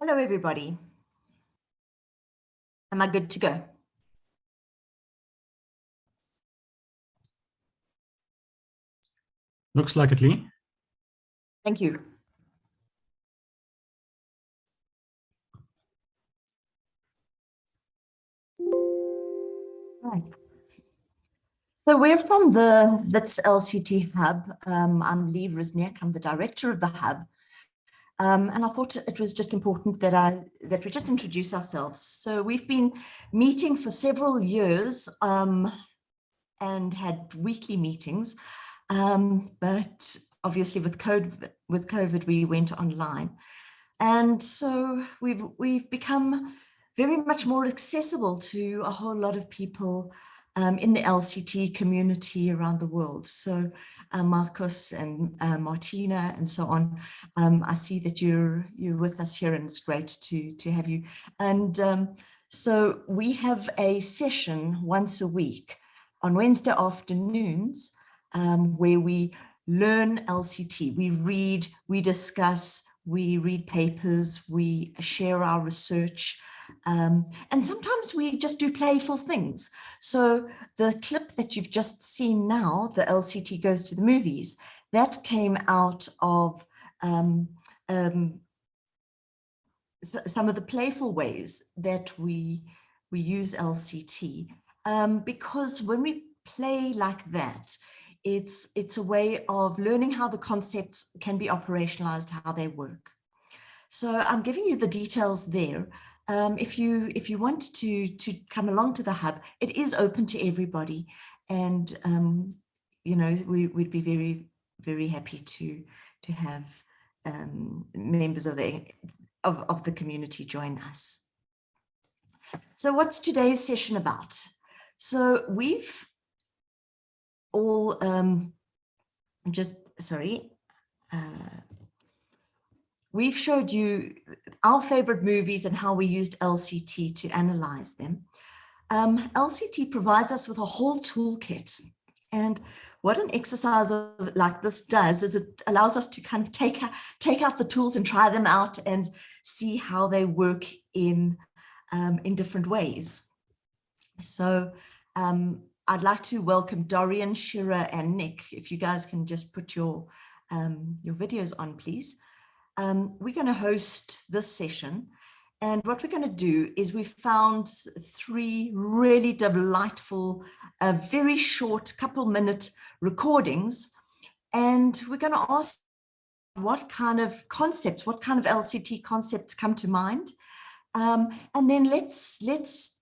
Hello, everybody. Am I good to go? Looks like it, Lee. Thank you. Right. So we're from the WITS LCT Hub. I'm Lee Rizniak. I'm the director of the hub. And I thought it was just important that we just introduce ourselves. So we've been meeting for several years and had weekly meetings, but obviously with COVID, we went online, and so we've become very much more accessible to a whole lot of people in the LCT community around the world. So Marcos and Martina and so on, I see that you're with us here, and it's great to have you. And so we have a session once a week on Wednesday afternoons where we learn LCT. We read, we discuss, we read papers, we share our research. And sometimes we just do playful things. So the clip that you've just seen now, the LCT goes to the movies, that came out of some of the playful ways that we use LCT. Because when we play like that, it's a way of learning how the concepts can be operationalized, how they work. So I'm giving you the details there. If you want to come along to the hub, it is open to everybody, and we'd be very, very happy to have members of the community join us. So what's today's session about? So we've all we've showed you our favorite movies and how we used LCT to analyze them. LCT provides us with a whole toolkit. And what an exercise like this does is it allows us to kind of take out the tools and try them out and see how they work in different ways. So I'd like to welcome Dorian, Shirra, and Nick. If you guys can just put your videos on, please. We're going to host this session, and what we're going to do is we've found 3 really delightful, very short couple-minute recordings, and we're going to ask what kind of concepts, what kind of LCT concepts come to mind, and then let's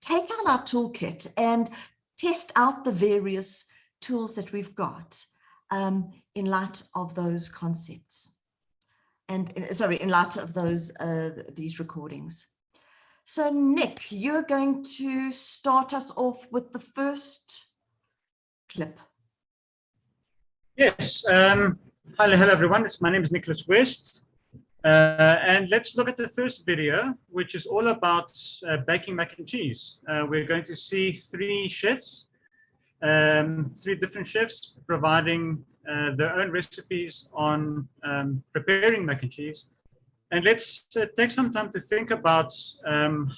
take out our toolkit and test out the various tools that we've got in light of those concepts. And in light of these recordings. So Nick, you're going to start us off with the first clip. Yes. Hello, everyone. My name is Nicholas West. And let's look at the first video, which is all about baking mac and cheese. We're going to see 3 chefs, 3 different chefs providing their own recipes on preparing mac and cheese. And let's take some time to think about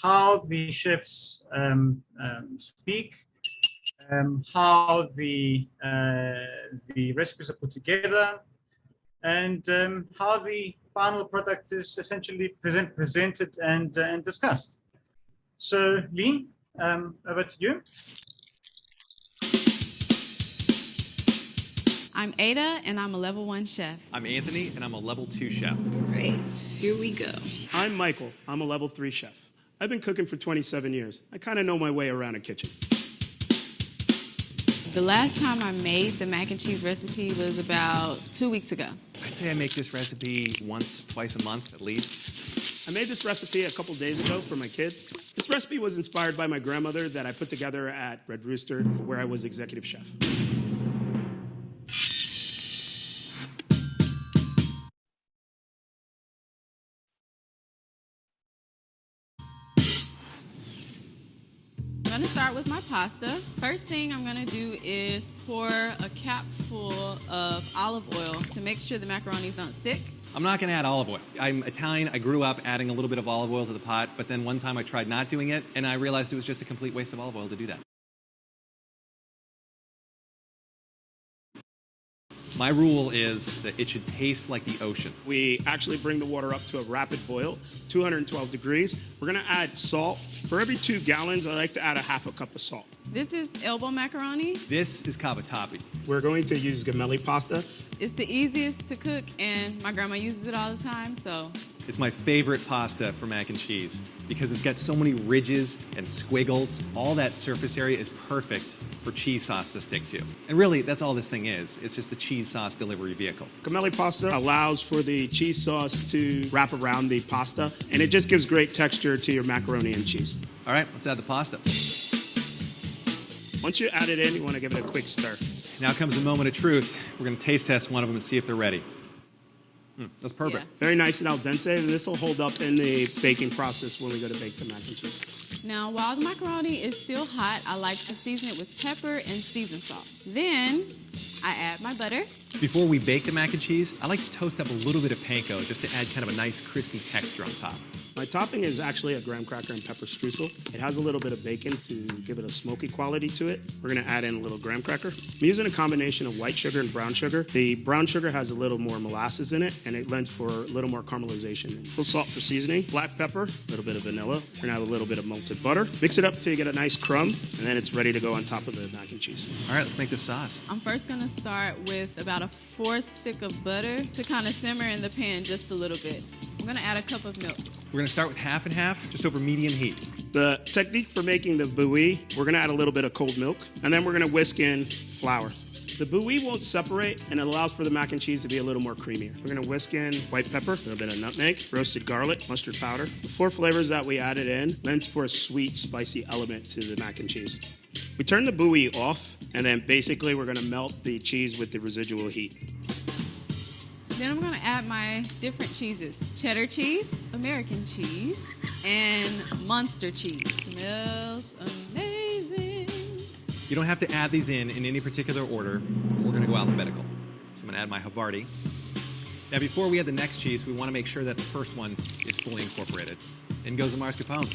how the chefs speak, how the recipes are put together, and how the final product is essentially presented and discussed. So, Lee, over to you. I'm Ada, and I'm a level 1 chef. I'm Anthony, and I'm a level 2 chef. Great, here we go. I'm Michael. I'm a level 3 chef. I've been cooking for 27 years. I kind of know my way around a kitchen. The last time I made the mac and cheese recipe was about 2 weeks ago. I'd say I make this recipe once, twice a month at least. I made this recipe a couple days ago for my kids. This recipe was inspired by my grandmother that I put together at Red Rooster, where I was executive chef. I'm gonna start with my pasta. First thing I'm gonna do is pour a cap full of olive oil to make sure the macaronis don't stick. I'm not going to add olive oil. I'm Italian. I grew up adding a little bit of olive oil to the pot, but then one time I tried not doing it, and I realized it was just a complete waste of olive oil to do that. My rule is that it should taste like the ocean. We actually bring the water up to a rapid boil, 212 degrees. We're gonna add salt. For every 2 gallons, I like to add a half a cup of salt. This is elbow macaroni. This is cavatappi. We're going to use gemelli pasta. It's the easiest to cook, and my grandma uses it all the time, so. It's my favorite pasta for mac and cheese because it's got so many ridges and squiggles. All that surface area is perfect for cheese sauce to stick to. And really, that's all this thing is. It's just a cheese sauce delivery vehicle. Gemelli pasta allows for the cheese sauce to wrap around the pasta, and it just gives great texture to your macaroni and cheese. All right, let's add the pasta. Once you add it in, you want to give it a quick stir. Now comes the moment of truth. We're going to taste test one of them and see if they're ready. That's perfect. Yeah. Very nice and al dente, and this will hold up in the baking process when we go to bake the mac and cheese. Now, while the macaroni is still hot, I like to season it with pepper and seasoned salt. Then, I add my butter. Before we bake the mac and cheese, I like to toast up a little bit of panko just to add kind of a nice crispy texture on top. My topping is actually a graham cracker and pepper streusel. It has a little bit of bacon to give it a smoky quality to it. We're gonna add in a little graham cracker. I'm using a combination of white sugar and brown sugar. The brown sugar has a little more molasses in it, and it lends for a little more caramelization. A little salt for seasoning, black pepper, a little bit of vanilla. We're gonna add a little bit of melted butter. Mix it up till you get a nice crumb, and then it's ready to go on top of the mac and cheese. All right, let's make this sauce. I'm first gonna start with about a 1/4 stick of butter to kind of simmer in the pan just a little bit. I'm gonna add a cup of milk. We're going to start with half and half, just over medium heat. The technique for making the bouillie, we're gonna add a little bit of cold milk, and then we're gonna whisk in flour. The bouillie won't separate, and it allows for the mac and cheese to be a little more creamier. We're gonna whisk in white pepper, a little bit of nutmeg, roasted garlic, mustard powder. The 4 flavors that we added in lends for a sweet, spicy element to the mac and cheese. We turn the bouillie off, and then basically we're gonna melt the cheese with the residual heat. Then I'm gonna add my different cheeses. Cheddar cheese, American cheese, and Munster cheese. Smells amazing. You don't have to add these in any particular order. We're going to go alphabetical. So I'm going to add my Havarti. Now, before we add the next cheese, we want to make sure that the first one is fully incorporated. In goes the mascarpone.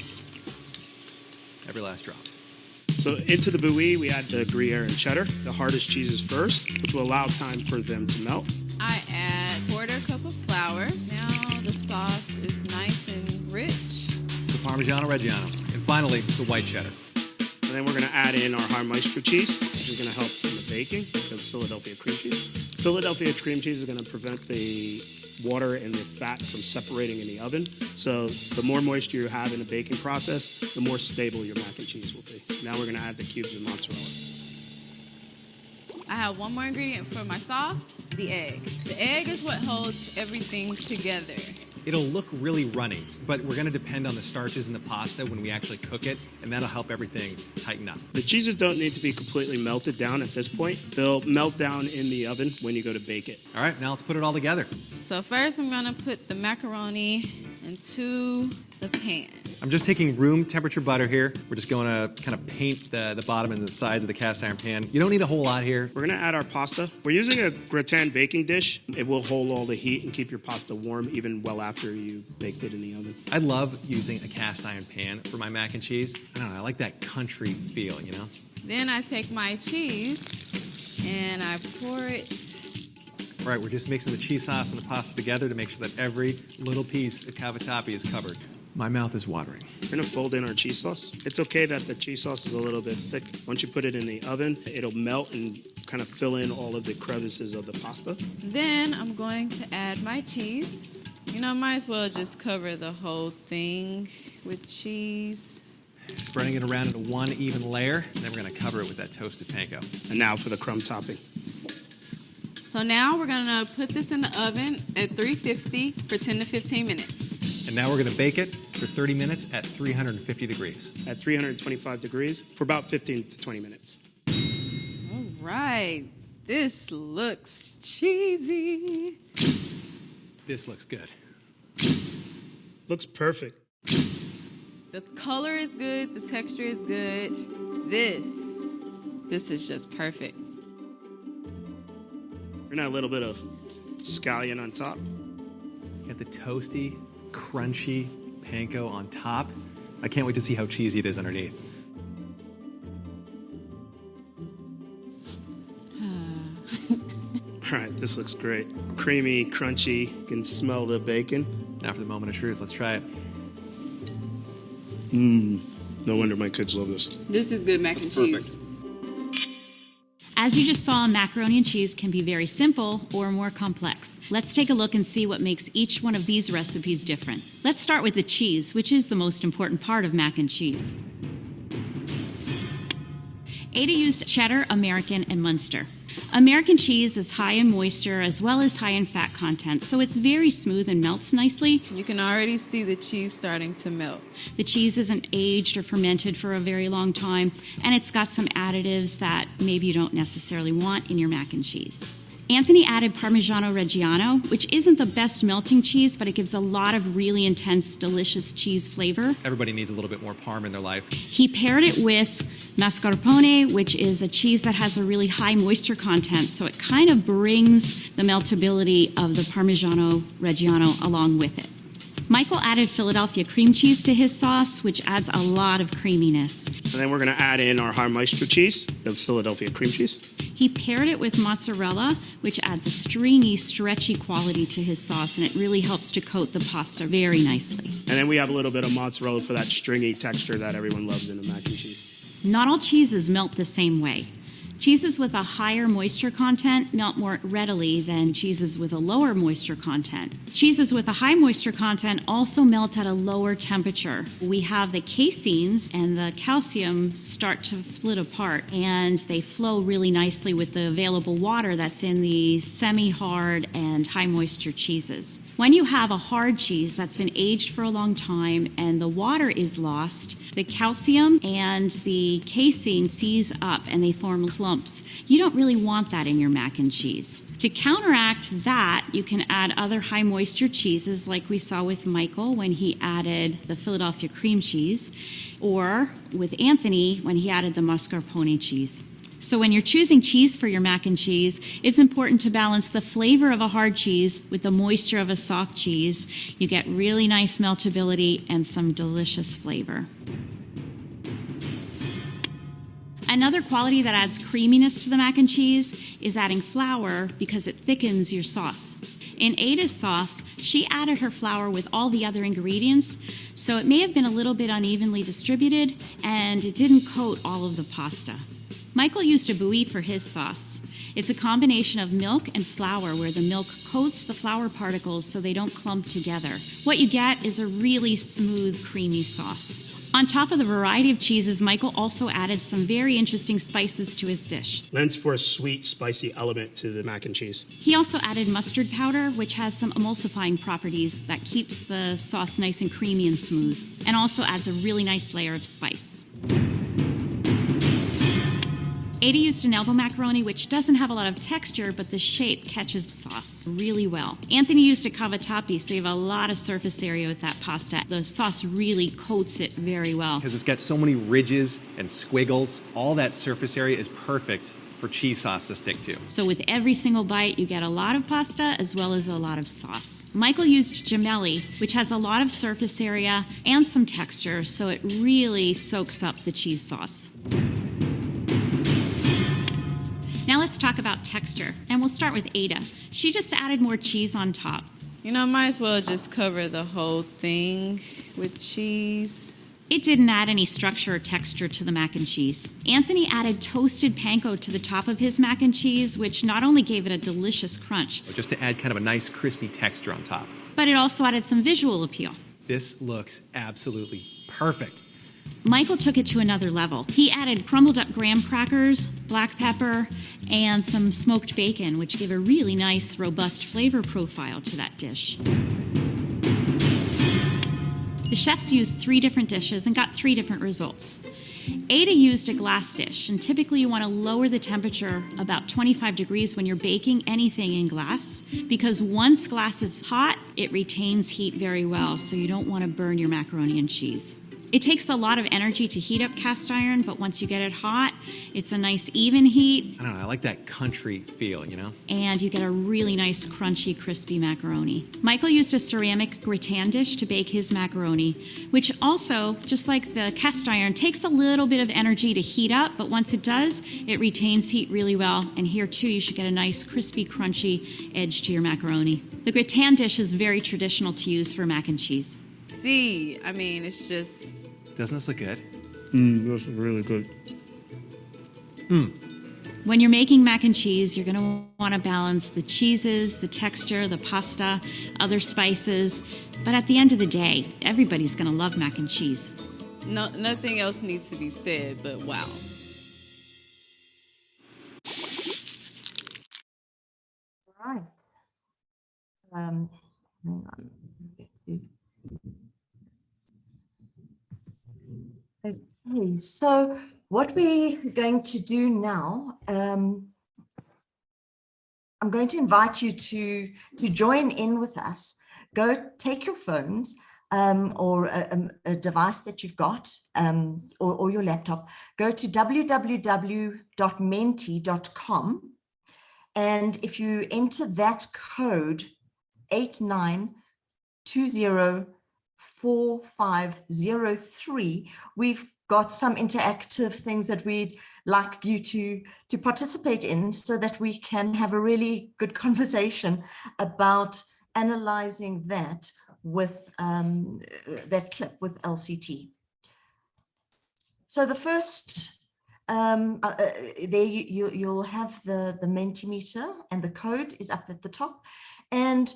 Every last drop. So into the bouillie, we add the Gruyere and cheddar, the hardest cheeses first, which will allow time for them to melt. I add 1/4 cup of flour. Now the sauce is nice and rich. The Parmigiano Reggiano. And finally, the white cheddar. And then we're gonna add in our high moisture cheese, which is gonna help in the baking, because Philadelphia cream cheese. Philadelphia cream cheese is gonna prevent the water and the fat from separating in the oven. So the more moisture you have in the baking process, the more stable your mac and cheese will be. Now we're gonna add the cubes of mozzarella. I have one more ingredient for my sauce, the egg. The egg is what holds everything together. It'll look really runny, but we're going to depend on the starches in the pasta when we actually cook it, and that'll help everything tighten up. The cheeses don't need to be completely melted down at this point. They'll melt down in the oven when you go to bake it. All right, now let's put it all together. So first I'm gonna put the macaroni into the pan. I'm just taking room temperature butter here. We're just going to kind of paint the bottom and the sides of the cast iron pan. You don't need a whole lot here. We're gonna add our pasta. We're using a gratin baking dish. It will hold all the heat and keep your pasta warm even well after you baked it in the oven. I love using a cast iron pan for my mac and cheese. I don't know, I like that country feel, you know? Then I take my cheese and I pour it. All right, we're just mixing the cheese sauce and the pasta together to make sure that every little piece of cavatappi is covered. My mouth is watering. We're gonna fold in our cheese sauce. It's okay that the cheese sauce is a little bit thick. Once you put it in the oven, it'll melt and kind of fill in all of the crevices of the pasta. Then I'm going to add my cheese. You know, might as well just cover the whole thing with cheese. Spreading it around into one even layer, and then we're gonna cover it with that toasted panko. And now for the crumb topping. So now we're gonna put this in the oven at 350 for 10 to 15 minutes. And now we're gonna bake it for 30 minutes at 350 degrees. At 325 degrees for about 15 to 20 minutes. All right, this looks cheesy. This looks good. Looks perfect. The color is good, the texture is good. This is just perfect. We're gonna add a little bit of scallion on top. Get the toasty, crunchy panko on top. I can't wait to see how cheesy it is underneath. All right, this looks great. Creamy, crunchy, you can smell the bacon. Now for the moment of truth, let's try it. No wonder my kids love this. This is good mac and cheese. As you just saw, macaroni and cheese can be very simple or more complex. Let's take a look and see what makes each one of these recipes different. Let's start with the cheese, which is the most important part of mac and cheese. Ada used cheddar, American, and Munster. American cheese is high in moisture as well as high in fat content, so it's very smooth and melts nicely. You can already see the cheese starting to melt. The cheese isn't aged or fermented for a very long time, and it's got some additives that maybe you don't necessarily want in your mac and cheese. Anthony added Parmigiano Reggiano, which isn't the best melting cheese, but it gives a lot of really intense, delicious cheese flavor. Everybody needs a little bit more parm in their life. He paired it with mascarpone, which is a cheese that has a really high moisture content, so it kind of brings the meltability of the Parmigiano Reggiano along with it. Michael added Philadelphia cream cheese to his sauce, which adds a lot of creaminess. And then we're going to add in our high moisture cheese, the Philadelphia cream cheese. He paired it with mozzarella, which adds a stringy, stretchy quality to his sauce, and it really helps to coat the pasta very nicely. And then we have a little bit of mozzarella for that stringy texture that everyone loves in the mac and cheese. Not all cheeses melt the same way. Cheeses with a higher moisture content melt more readily than cheeses with a lower moisture content. Cheeses with a high moisture content also melt at a lower temperature. We have the caseins and the calcium start to split apart, and they flow really nicely with the available water that's in the semi-hard and high moisture cheeses. When you have a hard cheese that's been aged for a long time and the water is lost, the calcium and the casein seize up and they form clumps. You don't really want that in your mac and cheese. To counteract that, you can add other high moisture cheeses like we saw with Michael when he added the Philadelphia cream cheese, or with Anthony when he added the mascarpone cheese. So when you're choosing cheese for your mac and cheese, it's important to balance the flavor of a hard cheese with the moisture of a soft cheese. You get really nice meltability and some delicious flavor. Another quality that adds creaminess to the mac and cheese is adding flour because it thickens your sauce. In Ada's sauce, she added her flour with all the other ingredients, so it may have been a little bit unevenly distributed and it didn't coat all of the pasta. Michael used a bouillie for his sauce. It's a combination of milk and flour where the milk coats the flour particles so they don't clump together. What you get is a really smooth, creamy sauce. On top of the variety of cheeses, Michael also added some very interesting spices to his dish. Lends for a sweet, spicy element to the mac and cheese. He also added mustard powder, which has some emulsifying properties that keeps the sauce nice and creamy and smooth, and also adds a really nice layer of spice. Ada used an elbow macaroni, which doesn't have a lot of texture, but the shape catches the sauce really well. Anthony used a cavatappi, so you have a lot of surface area with that pasta. The sauce really coats it very well. Because it's got so many ridges and squiggles, all that surface area is perfect for cheese sauce to stick to. So with every single bite, you get a lot of pasta as well as a lot of sauce. Michael used gemelli, which has a lot of surface area and some texture, so it really soaks up the cheese sauce. Now let's talk about texture, and we'll start with Ada. She just added more cheese on top. You know, might as well just cover the whole thing with cheese. It didn't add any structure or texture to the mac and cheese. Anthony added toasted panko to the top of his mac and cheese, which not only gave it a delicious crunch, Just to add kind of a nice crispy texture on top. but it also added some visual appeal. This looks absolutely perfect. Michael took it to another level. He added crumbled up graham crackers, black pepper, and some smoked bacon, which gave a really nice, robust flavor profile to that dish. The chefs used 3 different dishes and got 3 different results. Ada used a glass dish, and typically you want to lower the temperature about 25 degrees when you're baking anything in glass, because once glass is hot, it retains heat very well, so you don't want to burn your macaroni and cheese. It takes a lot of energy to heat up cast iron, but once you get it hot, it's a nice even heat. I don't know, I like that country feel, you know? And you get a really nice, crunchy, crispy macaroni. Michael used a ceramic gratin dish to bake his macaroni, which also, just like the cast iron, takes a little bit of energy to heat up, but once it does, it retains heat really well. And here too, you should get a nice, crispy, crunchy edge to your macaroni. The gratin dish is very traditional to use for mac and cheese. See, I mean, it's just... Doesn't this look good? This is really good. When you're making mac and cheese, you're going to want to balance the cheeses, the texture, the pasta, other spices. But at the end of the day, everybody's going to love mac and cheese. No, nothing else needs to be said, but wow. Right. Hang on. Okay, so what we're going to do now, I'm going to invite you to join in with us. Go take your phones or a device that you've got or your laptop. Go to www.menti.com. And if you enter that code 89204503, we've got some interactive things that we'd like you to participate in so that we can have a really good conversation about analyzing that with that clip with LCT. So the first, there you'll have the Mentimeter, and the code is up at the top. And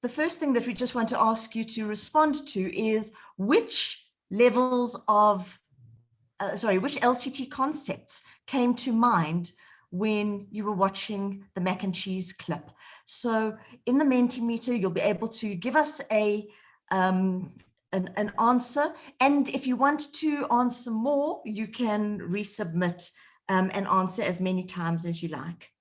the first thing that we just want to ask you to respond to is which levels of which LCT concepts came to mind when you were watching the mac and cheese clip. So in the Mentimeter, you'll be able to give us an answer. And if you want to answer more, you can resubmit an answer as many times as you like.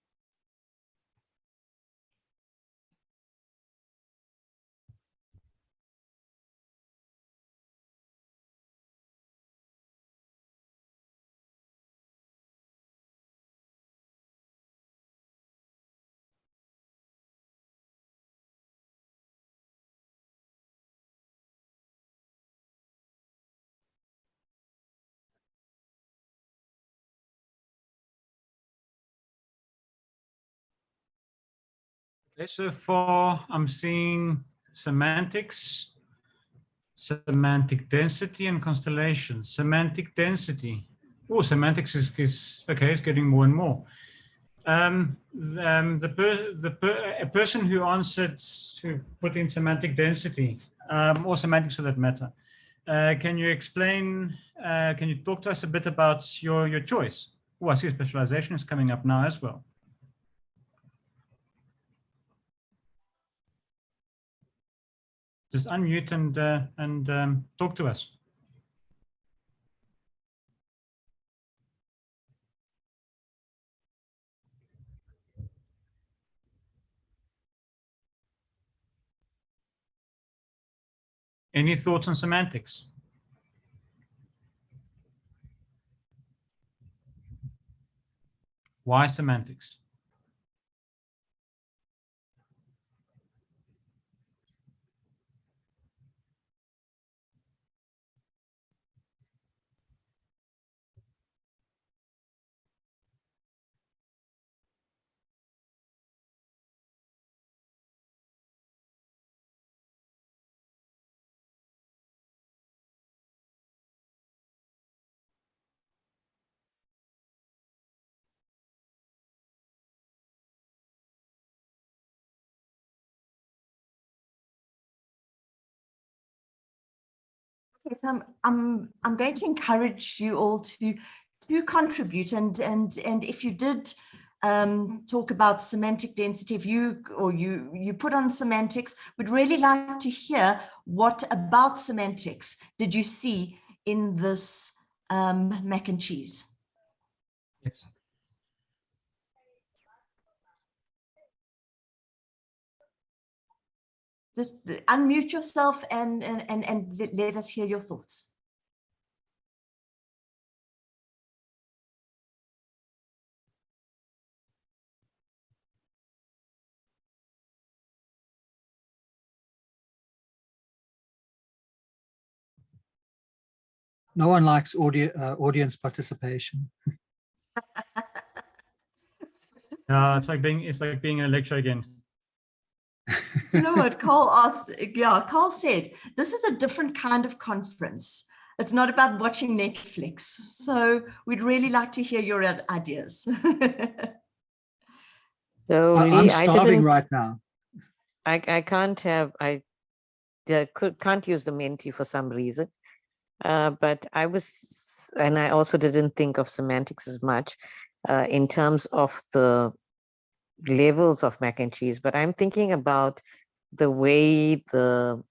Okay, so far I'm seeing semantics, semantic density, and constellations. Semantic density. Oh, semantics is okay. It's getting more and more. A person who answered to put in semantic density, or semantics for that matter, can you explain? Can you talk to us a bit about your choice? Oh, I see specialization is coming up now as well. Just unmute and talk to us. Any thoughts on semantics? Why semantics? Yes, I'm going to encourage you all to contribute, and if you did talk about semantic density, if you put on semantics, we'd really like to hear what about semantics did you see in this mac and cheese. Yes. Just unmute yourself and let us hear your thoughts. No one likes audience participation. It's like being a lecture again. You know what Carl asked? Yeah, Carl said, this is a different kind of conference. It's not about watching Netflix. So we'd really like to hear your ideas. So I'm Lee, starving right now. I can't have, can't use the Menti for some reason. But I also didn't think of semantics as much in terms of the levels of mac and cheese, but I'm thinking about the way the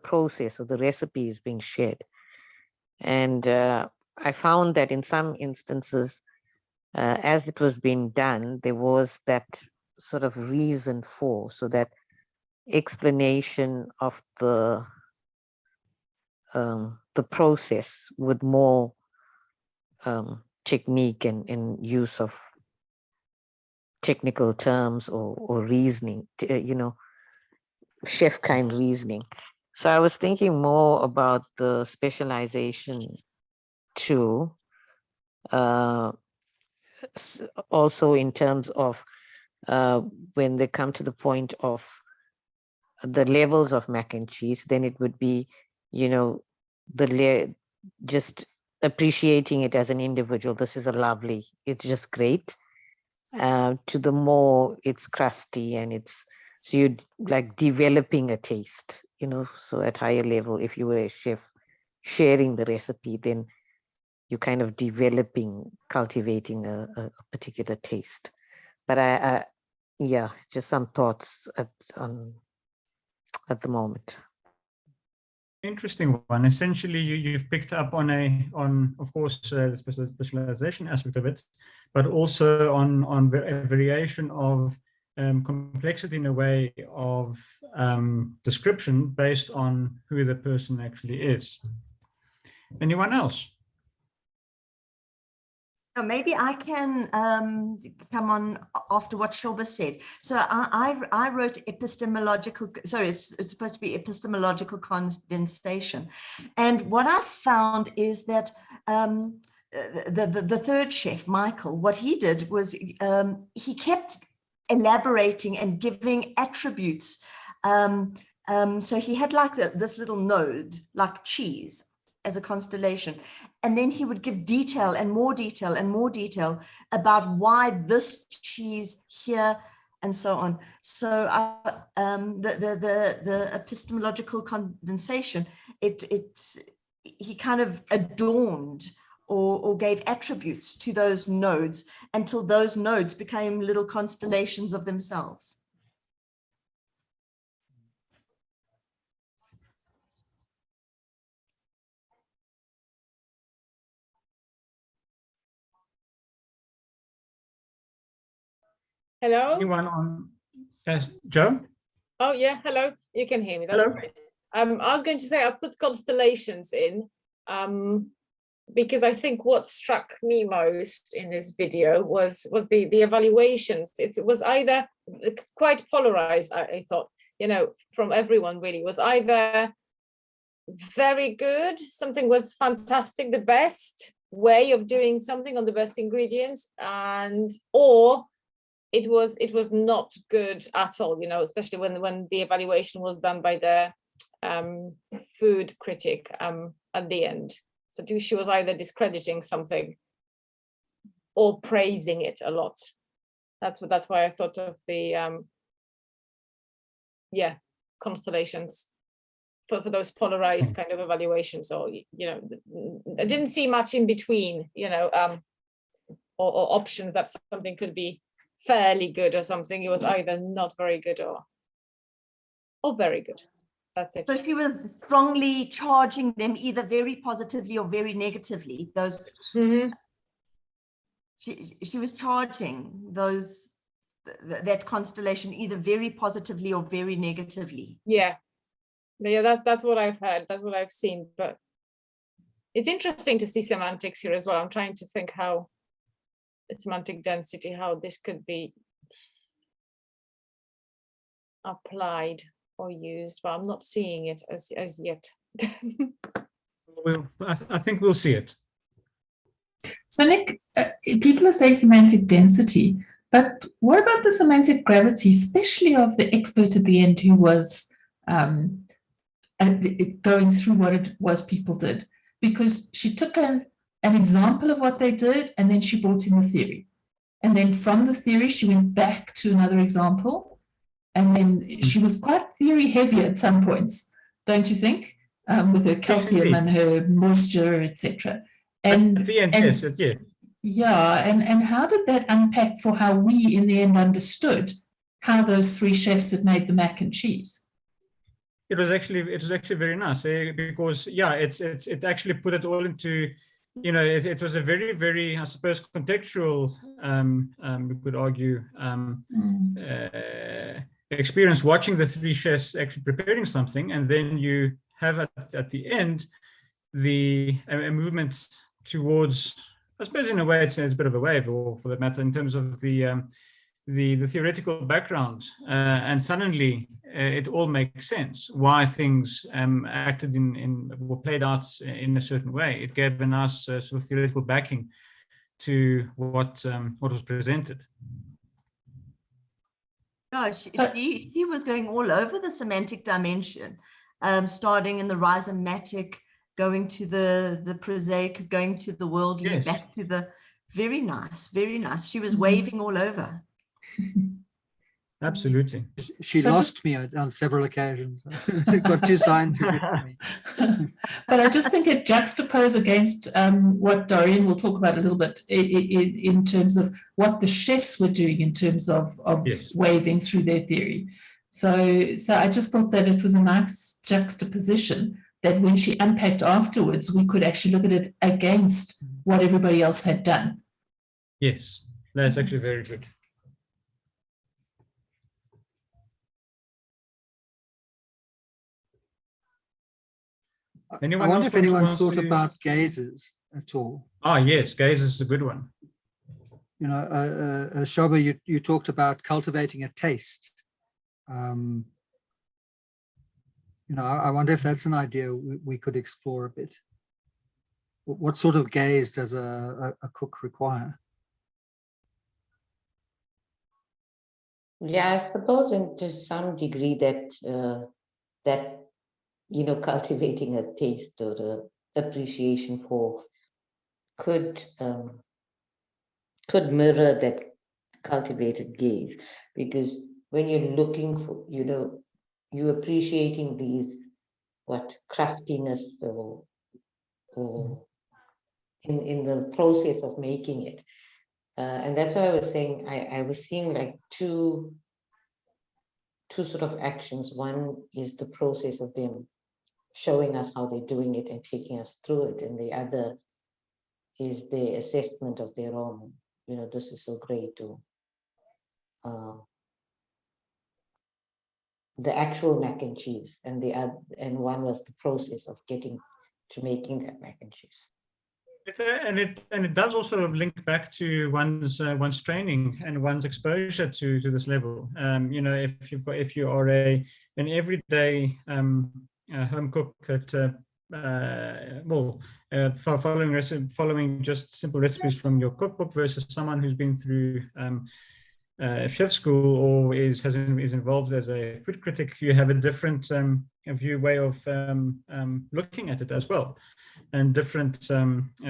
process or the recipe is being shared. And I found that in some instances, as it was being done, there was that sort of reason for, so that explanation of the process with more technique and use of technical terms or reasoning, chef kind reasoning. So I was thinking more about the specialization too, also in terms of when they come to the point of the levels of mac and cheese, then it would be, just appreciating it as an individual. This is it's just great. To the more it's crusty and so you're like developing a taste, so at higher level, if you were a chef sharing the recipe, then you're kind of cultivating a particular taste. But just some thoughts at the moment. Interesting one. Essentially, you've picked up on of course the specialization aspect of it, but also on a variation of complexity in a way of description based on who the person actually is. Anyone else? Maybe I can come on after what Shilva said. So I wrote epistemological, sorry, it's supposed to be epistemological condensation. And what I found is that the third chef, Michael, what he did was he kept elaborating and giving attributes. So he had like this little node, like cheese, as a constellation. And then he would give detail and more detail and more detail about why this cheese here and so on. So the epistemological condensation, he kind of adorned or gave attributes to those nodes until those nodes became little constellations of themselves. Hello? Anyone on? Yes, Joe? Oh, yeah, hello. You can hear me. That's Hello. great. I was going to say I put constellations in because I think what struck me most in this video was the evaluations. It was either quite polarized, I thought, from everyone really. Was either very good, something was fantastic, the best way of doing something on the best ingredients, or it was not good at all, especially when the evaluation was done by the food critic at the end. So she was either discrediting something or praising it a lot. That's why I thought of the constellations for those polarized kind of evaluations. Or I didn't see much in between, or options that something could be fairly good or something. It was either not very good or very good. That's it. So she was strongly charging them either very positively or very negatively. Those she was charging that constellation either very positively or very negatively. Yeah, that's what I've heard. That's what I've seen. But it's interesting to see semantics here as well. I'm trying to think how semantic density, how this could be applied or used, but I'm not seeing it as yet. Well, I think we'll see it. So Nick, people are saying semantic density, but what about the semantic gravity, especially of the expert at the end who was going through what it was people did? Because she took an example of what they did, and then she brought in the theory. And then from the theory, she went back to another example. And then she was quite theory heavy at some points, don't you think? With her calcium and her moisture, etc. And at the end, yes, it did. Yeah, and how did that unpack for how we in the end understood how those three chefs had made the mac and cheese? It was actually very nice, because it actually put it all into, it was a very, very, I suppose, contextual, we could argue, experience watching the three chefs actually preparing something, and then you have at the end a movement towards, I suppose in a way it's a bit of a wave, or for that matter, in terms of the theoretical background, and suddenly it all makes sense why things acted were played out in a certain way. It gave a nice sort of theoretical backing to what was presented. Gosh, he was going all over the semantic dimension, starting in the rhizomatic, going to the prosaic, going to the worldly, yes, back to the very nice, very nice. She was waving all over. Absolutely. She lost me on several occasions. Got too scientific for me. But I just think it juxtaposed against what Dorian will talk about a little bit in terms of what the chefs were doing in terms of yes, waving through their theory. So I just thought that it was a nice juxtaposition, that when she unpacked afterwards, we could actually look at it against what everybody else had done. Yes, that's actually very good. I wonder if anyone's thought about gazes at all. Ah, yes, gazes is a good one. Shirra, you talked about cultivating a taste. I wonder if that's an idea we could explore a bit. What sort of gaze does a cook require? Yeah, I suppose to some degree that cultivating a taste or the appreciation for could mirror that cultivated gaze, because when you're looking for, you're appreciating these crustiness or in the process of making it, and that's why I was saying I was seeing like two sort of actions. One is the process of them showing us how they're doing it and taking us through it, and the other is the assessment of their own, this is so great, to the actual mac and cheese, and one was the process of getting to making that mac and cheese. And it does also link back to one's training and one's exposure to this level. If you are an everyday home cook that following just simple recipes from your cookbook versus someone who's been through chef school or is involved as a food critic, you have a different way of looking at it as well, and different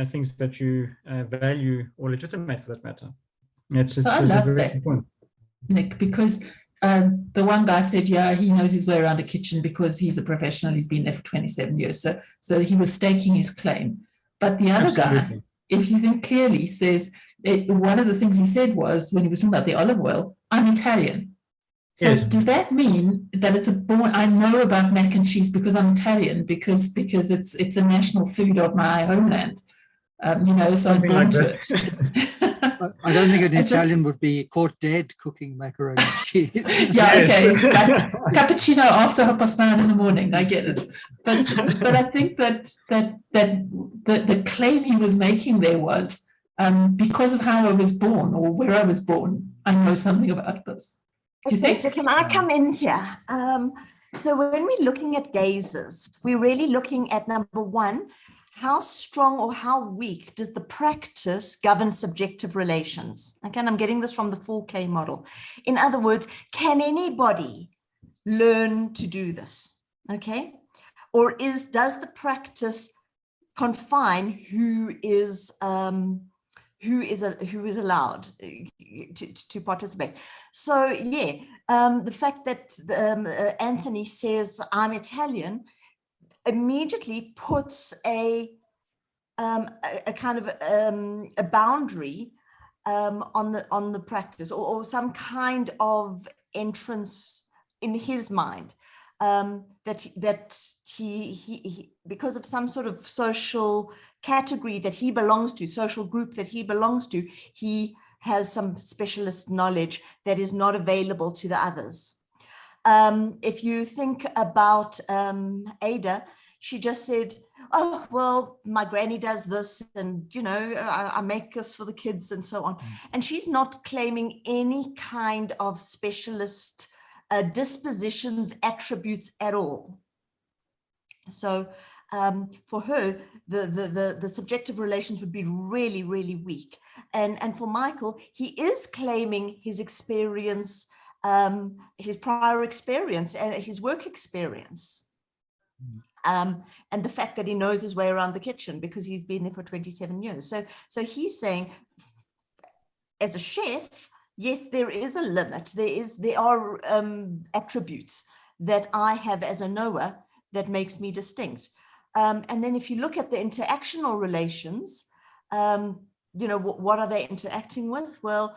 things that you value or legitimate for that matter. I love that, point, Nick, because the one guy said, yeah, he knows his way around a kitchen because he's a professional. He's been there for 27 years. So he was staking his claim. But the other guy, if you think clearly, says, one of the things he said was, when he was talking about the olive oil, I'm Italian. So yes, does that mean that it's I know about mac and cheese because I'm Italian, because it's a national food of my homeland, so I'm born to it. I don't think an Italian would be caught dead cooking macaroni and cheese. Yeah, okay, it's like cappuccino after 9:30 in the morning. I get it, but I think that the claim he was making there was, because of how I was born or where I was born, I know something about this. Do you think? So can I come in here? So when we're looking at gazes, we're really looking at, number one, how strong or how weak does the practice govern subjective relations? Again, I'm getting this from the 4K model. In other words, can anybody learn to do this? Okay. Or does the practice confine who is allowed to participate? So yeah, the fact that Anthony says I'm Italian immediately puts a kind of a boundary on the practice, or some kind of entrance in his mind, that he because of some sort of social category that he belongs to, social group that he belongs to, he has some specialist knowledge that is not available to the others. If you think about Ada, she just said, oh, well, my granny does this, and, you know, I make this for the kids and so on. And she's not claiming any kind of specialist dispositions, attributes at all. So for her, the subjective relations would be really, really weak. And for Michael, he is claiming his experience, his prior experience and his work experience. And the fact that he knows his way around the kitchen because he's been there for 27 years. So he's saying, as a chef, yes, there is a limit. There are attributes that I have as a knower that makes me distinct. And then if you look at the interactional relations, you know, what are they interacting with? Well,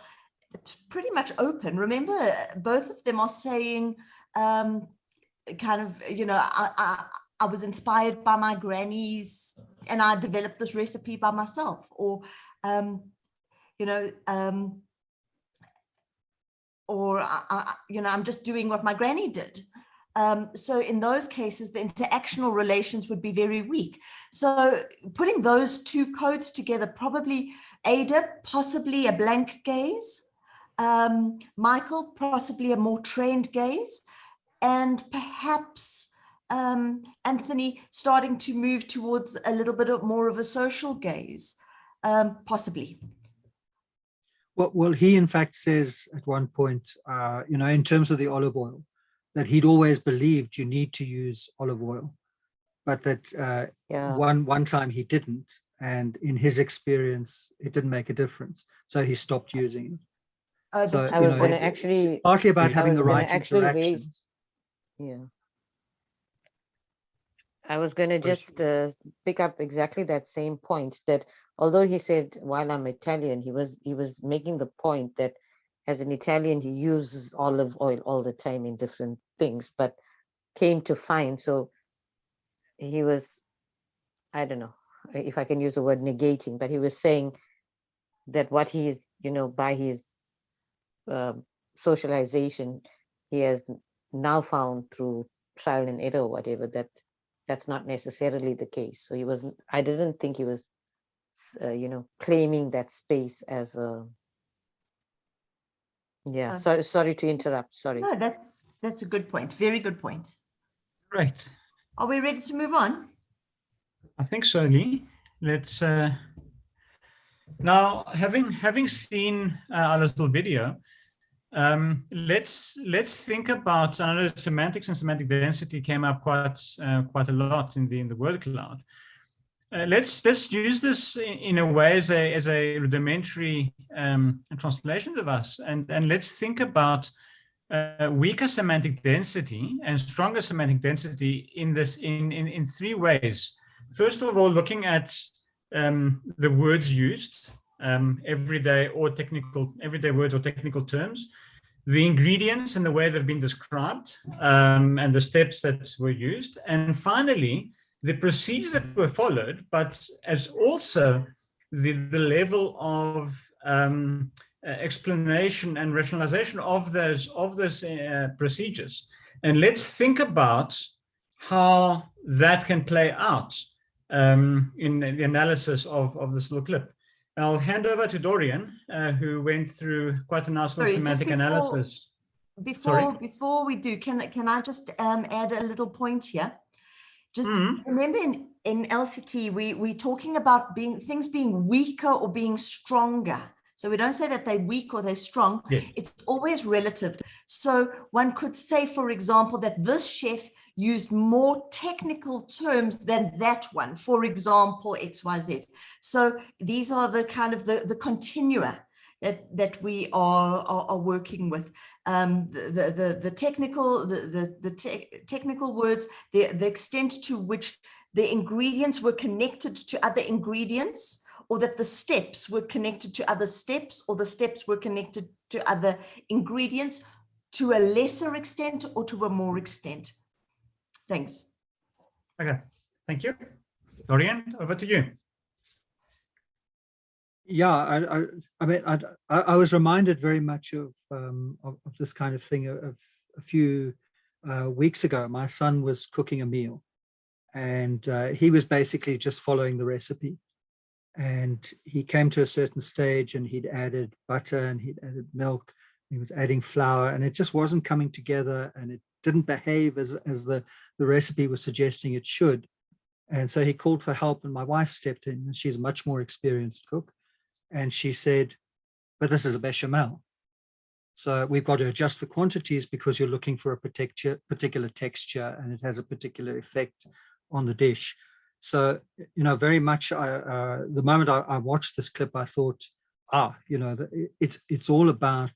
it's pretty much open. Remember, both of them are saying kind of, you know, I was inspired by my grannies and I developed this recipe by myself, or, you know, or, you know, I'm just doing what my granny did. So in those cases, the interactional relations would be very weak. So putting those two codes together, probably Ada, possibly a blank gaze, Michael, possibly a more trained gaze, and perhaps Anthony starting to move towards a little bit more of a social gaze, possibly. Well, he in fact says at one point, you know, in terms of the olive oil, that he'd always believed you need to use olive oil, but that one time he didn't, and in his experience, it didn't make a difference, so he stopped using it. So I was going to actually partly about having the right interactions. I was going to just pick up exactly that same point, that although he said, while I'm Italian, he was making the point that as an Italian, he uses olive oil all the time in different things, but came to find, so he was, I don't know if I can use the word negating, but he was saying that what he is, you know, by his socialization, he has now found through trial and error or whatever, that that's not necessarily the case. So he wasn't, I didn't think he was, you know, claiming that space as a, sorry to interrupt, sorry. No, that's a good point, very good point. Right. Are we ready to move on? I think so, Lee. Let's, now having seen our little video, let's think about, I know semantics and semantic density came up quite a lot in the word cloud. Let's use this in a way as a rudimentary translation device, and let's think about weaker semantic density and stronger semantic density in this in three ways. First of all, looking at the words used, everyday words or technical terms, the ingredients and the way they've been described, and the steps that were used, and finally the procedures that were followed, but as also the level of explanation and rationalization of those procedures. And let's think about how that can play out in the analysis of this little clip. I'll hand over to Dorian, who went through quite a nice little semantic analysis. Before we do, can I just add a little point here? Just remember in LCT, we're talking about things being weaker or being stronger. So we don't say that they're weak or they're strong. Yes. It's always relative. So one could say, for example, that this chef used more technical terms than that one, for example, XYZ. So these are the kind of the continua that we are working with. The technical words, the extent to which the ingredients were connected to other ingredients, or that the steps were connected to other steps, or the steps were connected to other ingredients to a lesser extent or to a more extent. Thanks. Okay, thank you. Dorian, over to you. Yeah, I mean, I was reminded very much of this kind of thing of a few weeks ago. My son was cooking a meal, and he was basically just following the recipe. And he came to a certain stage, and he'd added butter and he'd added milk. He was adding flour, and it just wasn't coming together, and it didn't behave as the recipe was suggesting it should. And so he called for help, and my wife stepped in, and she's a much more experienced cook. And she said, but this is a bechamel. So we've got to adjust the quantities because you're looking for a particular texture, and it has a particular effect on the dish. So, you know, very much the moment I watched this clip, I thought, you know, it's all about,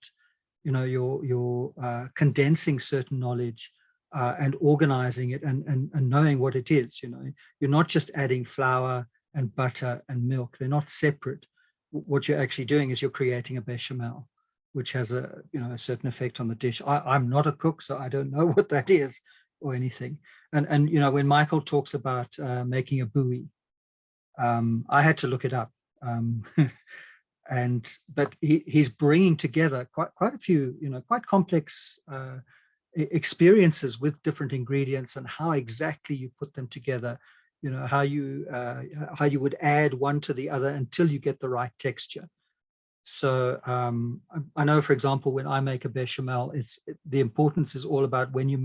you know, you're condensing certain knowledge and organizing it and knowing what it is. You know, you're not just adding flour and butter and milk. They're not separate. What you're actually doing is you're creating a bechamel, which has a certain effect on the dish. I'm not a cook, so I don't know what that is or anything. And you know, when Michael talks about making a bouillie, I had to look it up. But he's bringing together quite a few, you know, quite complex experiences with different ingredients, and how exactly you put them together. You know, how you would add one to the other until you get the right texture. So I know, for example, when I make a bechamel, the importance is all about when you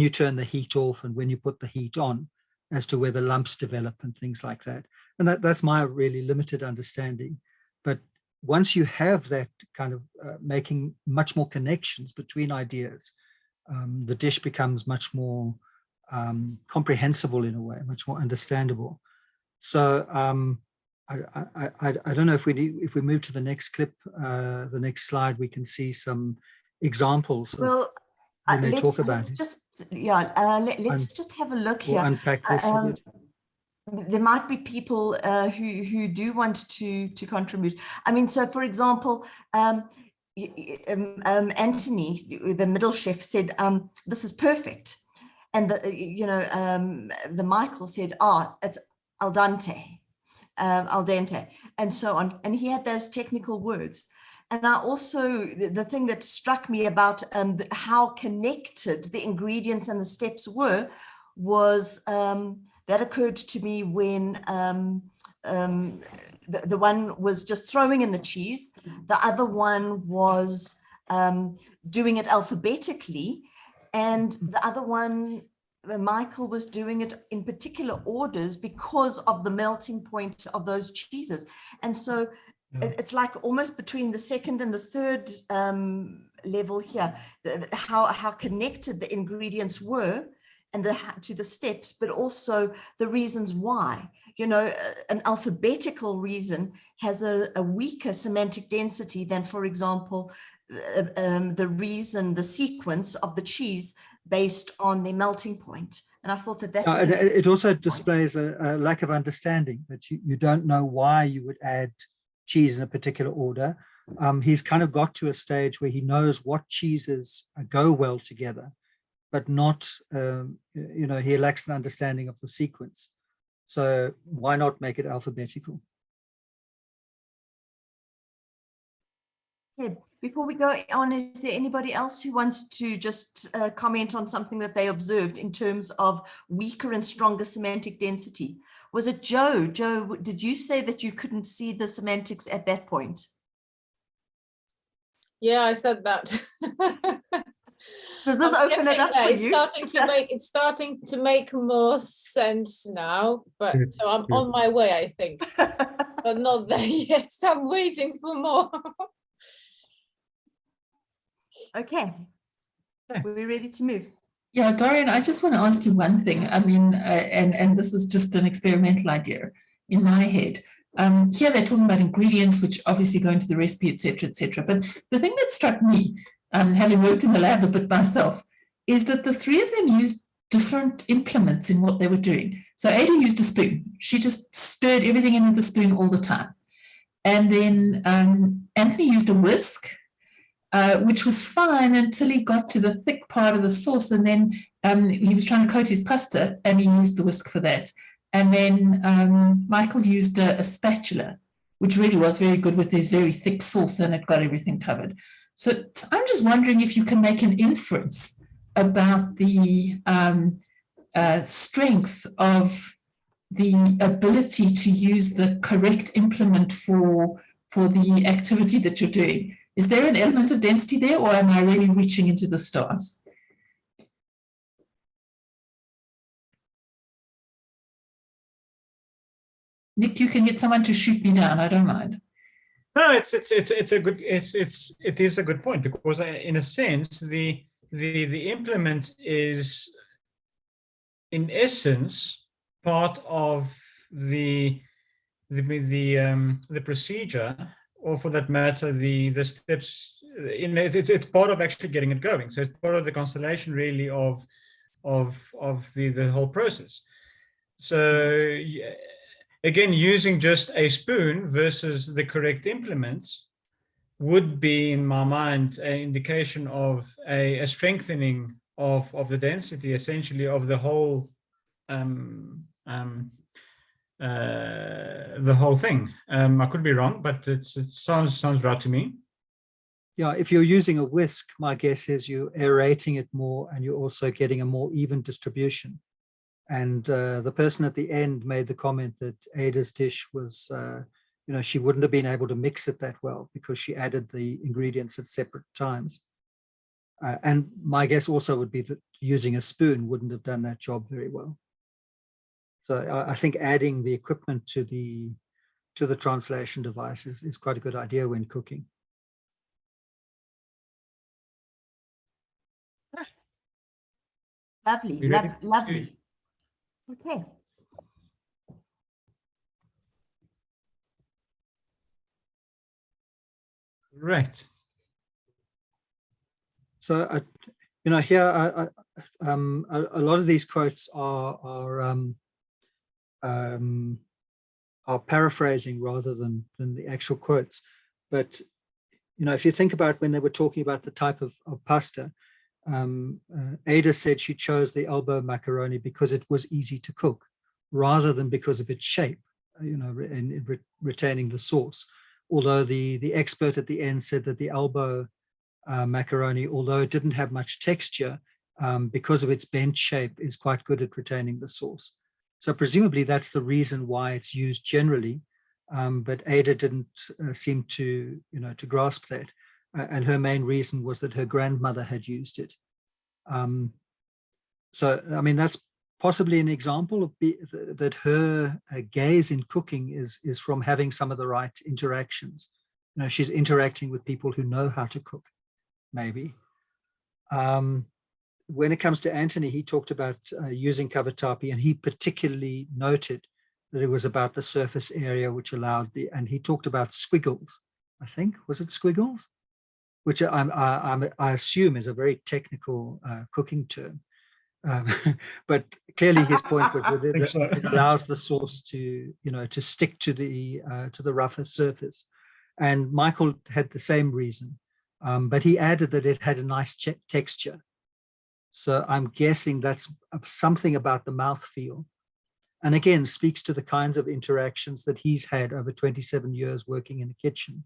turn the heat off and when you put the heat on, as to where the lumps develop and things like that. And that's my really limited understanding. But once you have that kind of making much more connections between ideas, the dish becomes much more comprehensible in a way, much more understandable. So I don't know if we move to the next clip, the next slide, we can see some examples of when they talk about it. Let's just have a look here. Unpack this a bit. There might be people who do want to contribute. I mean, so for example, Anthony, the middle chef, said, "This is perfect," and the Michael said, "It's al dente, and so on." And he had those technical words. And I also, the thing that struck me about how connected the ingredients and the steps were was that occurred to me when the one was just throwing in the cheese, the other one was doing it alphabetically, and the other one, Michael, was doing it in particular orders because of the melting point of those cheeses. And so it's like almost between the second and the third level here, how connected the ingredients were and to the steps, but also the reasons why. You know, an alphabetical reason has a weaker semantic density than, for example, the sequence of the cheese based on the melting point. And I thought that was it also displays a lack of understanding, that you don't know why you would add cheese in a particular order. He's kind of got to a stage where he knows what cheeses go well together, but not, you know, he lacks an understanding of the sequence. So why not make it alphabetical? Yeah, before we go on, is there anybody else who wants to just comment on something that they observed in terms of weaker and stronger semantic density? Was it Joe? Joe, did you say that you couldn't see the semantics at that point? Yeah, I said that. Does this I'm open it getting up there. for It's you? starting to make more sense now, but so I'm on my way, I think, but not there yet. I'm waiting for more. Okay. We're ready to move. Yeah, Dorian, I just want to ask you one thing. I mean, and this is just an experimental idea in my head. Here they're talking about ingredients, which obviously go into the recipe, et cetera, But the thing that struck me, having worked in the lab a bit myself, is that the three of them used different implements in what they were doing. So Ada used a spoon. She just stirred everything in with the spoon all the time. And then Anthony used a whisk, which was fine until he got to the thick part of the sauce. And then he was trying to coat his pasta and he used the whisk for that. And then Michael used a spatula, which really was very good with his very thick sauce, and it got everything covered. So I'm just wondering if you can make an inference about the strength of the ability to use the correct implement for the activity that you're doing. Is there an element of density there, or am I really reaching into the stars? Nick, you can get someone to shoot me down. I don't mind. No, it is a good point, because in a sense the implement is in essence part of the procedure, or for that matter the steps. It's part of actually getting it going. So it's part of the constellation really of the whole process. So again, using just a spoon versus the correct implements would be, in my mind, an indication of a strengthening of the density, essentially, of the whole thing. I could be wrong, but it sounds right to me. Yeah, if you're using a whisk, my guess is you're aerating it more, and you're also getting a more even distribution. And the person at the end made the comment that Ada's dish was, she wouldn't have been able to mix it that well because she added the ingredients at separate times. And my guess also would be that using a spoon wouldn't have done that job very well. So I think adding the equipment to the translation device is quite a good idea when cooking. Lovely, lovely. Okay. Right. So, here a lot of these quotes are paraphrasing rather than the actual quotes. But if you think about when they were talking about the type of pasta, Ada said she chose the elbow macaroni because it was easy to cook, rather than because of its shape, in retaining the sauce. Although the expert at the end said that the elbow macaroni, although it didn't have much texture, because of its bent shape, is quite good at retaining the sauce. So presumably that's the reason why it's used generally, but Ada didn't seem to grasp that. And her main reason was that her grandmother had used it. So, I mean, that's possibly an example of that her gaze in cooking is from having some of the right interactions. She's interacting with people who know how to cook, maybe. When it comes to Anthony, he talked about using cavatappi, and he particularly noted that it was about the surface area which allowed and he talked about squiggles, I think. Was it squiggles? Which I assume is a very technical cooking term. But clearly his point was that it allows the sauce to stick to the rougher surface. And Michael had the same reason, but he added that it had a nice texture. So I'm guessing that's something about the mouthfeel. And again, speaks to the kinds of interactions that he's had over 27 years working in a kitchen.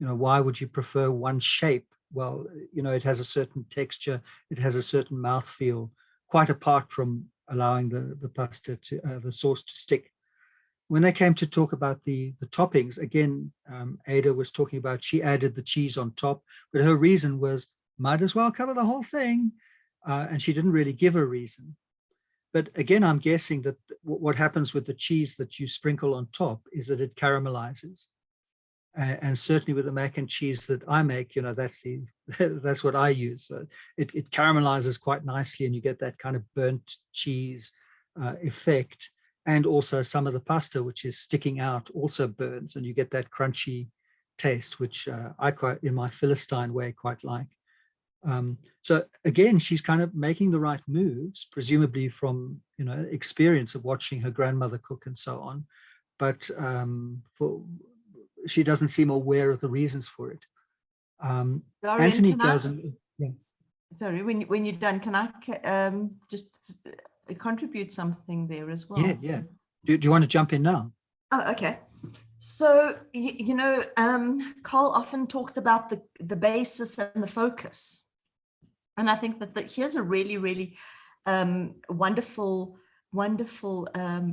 Why would you prefer one shape? Well, it has a certain texture, it has a certain mouthfeel, quite apart from allowing the pasta to the sauce to stick. When they came to talk about the toppings, again, Ada was talking about she added the cheese on top, but her reason was might as well cover the whole thing. And she didn't really give a reason. But again, I'm guessing that what happens with the cheese that you sprinkle on top is that it caramelizes. And certainly with the mac and cheese that I make, you know, that's what I use. It caramelizes quite nicely, and you get that kind of burnt cheese effect. And also some of the pasta, which is sticking out, also burns, and you get that crunchy taste, which I quite, in my Philistine way, quite like. So again, she's kind of making the right moves, presumably from, you know, experience of watching her grandmother cook and so on. But she doesn't seem aware of the reasons for it. Dorian, Anthony goes and yeah. Sorry, when you're done, can I just contribute something there as well? Yeah. Do you want to jump in now? Oh, okay. So, you know, Carl often talks about the basis and the focus. And I think that here's a really, really wonderful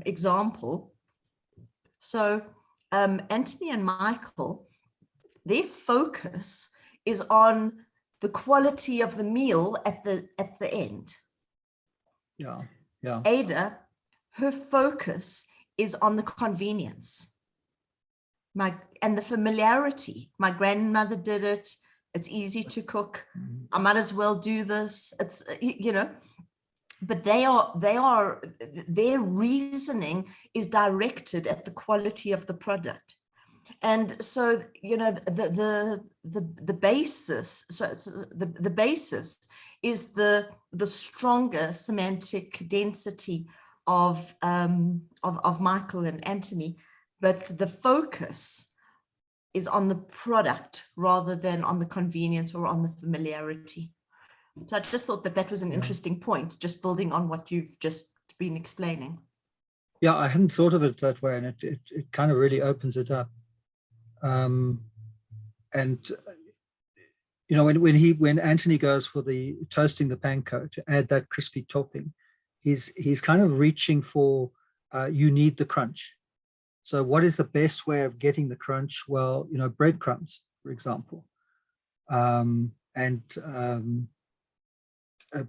example. So Anthony and Michael, their focus is on the quality of the meal at the end. Yeah. Ada, her focus is on the convenience. And the familiarity. My grandmother did it. It's easy to cook. I might as well do this. It's, you know, but their reasoning is directed at the quality of the product. And so, you know, the basis, so the basis is the stronger semantic density of Michael and Anthony, but the focus is on the product rather than on the convenience or on the familiarity. So I just thought that was an interesting point, just building on what you've just been explaining. Yeah, I hadn't thought of it that way, and it kind of really opens it up. And you know, when Anthony goes for the toasting the panko to add that crispy topping, he's kind of reaching for you need the crunch. So what is the best way of getting the crunch? Well, you know, breadcrumbs, for example.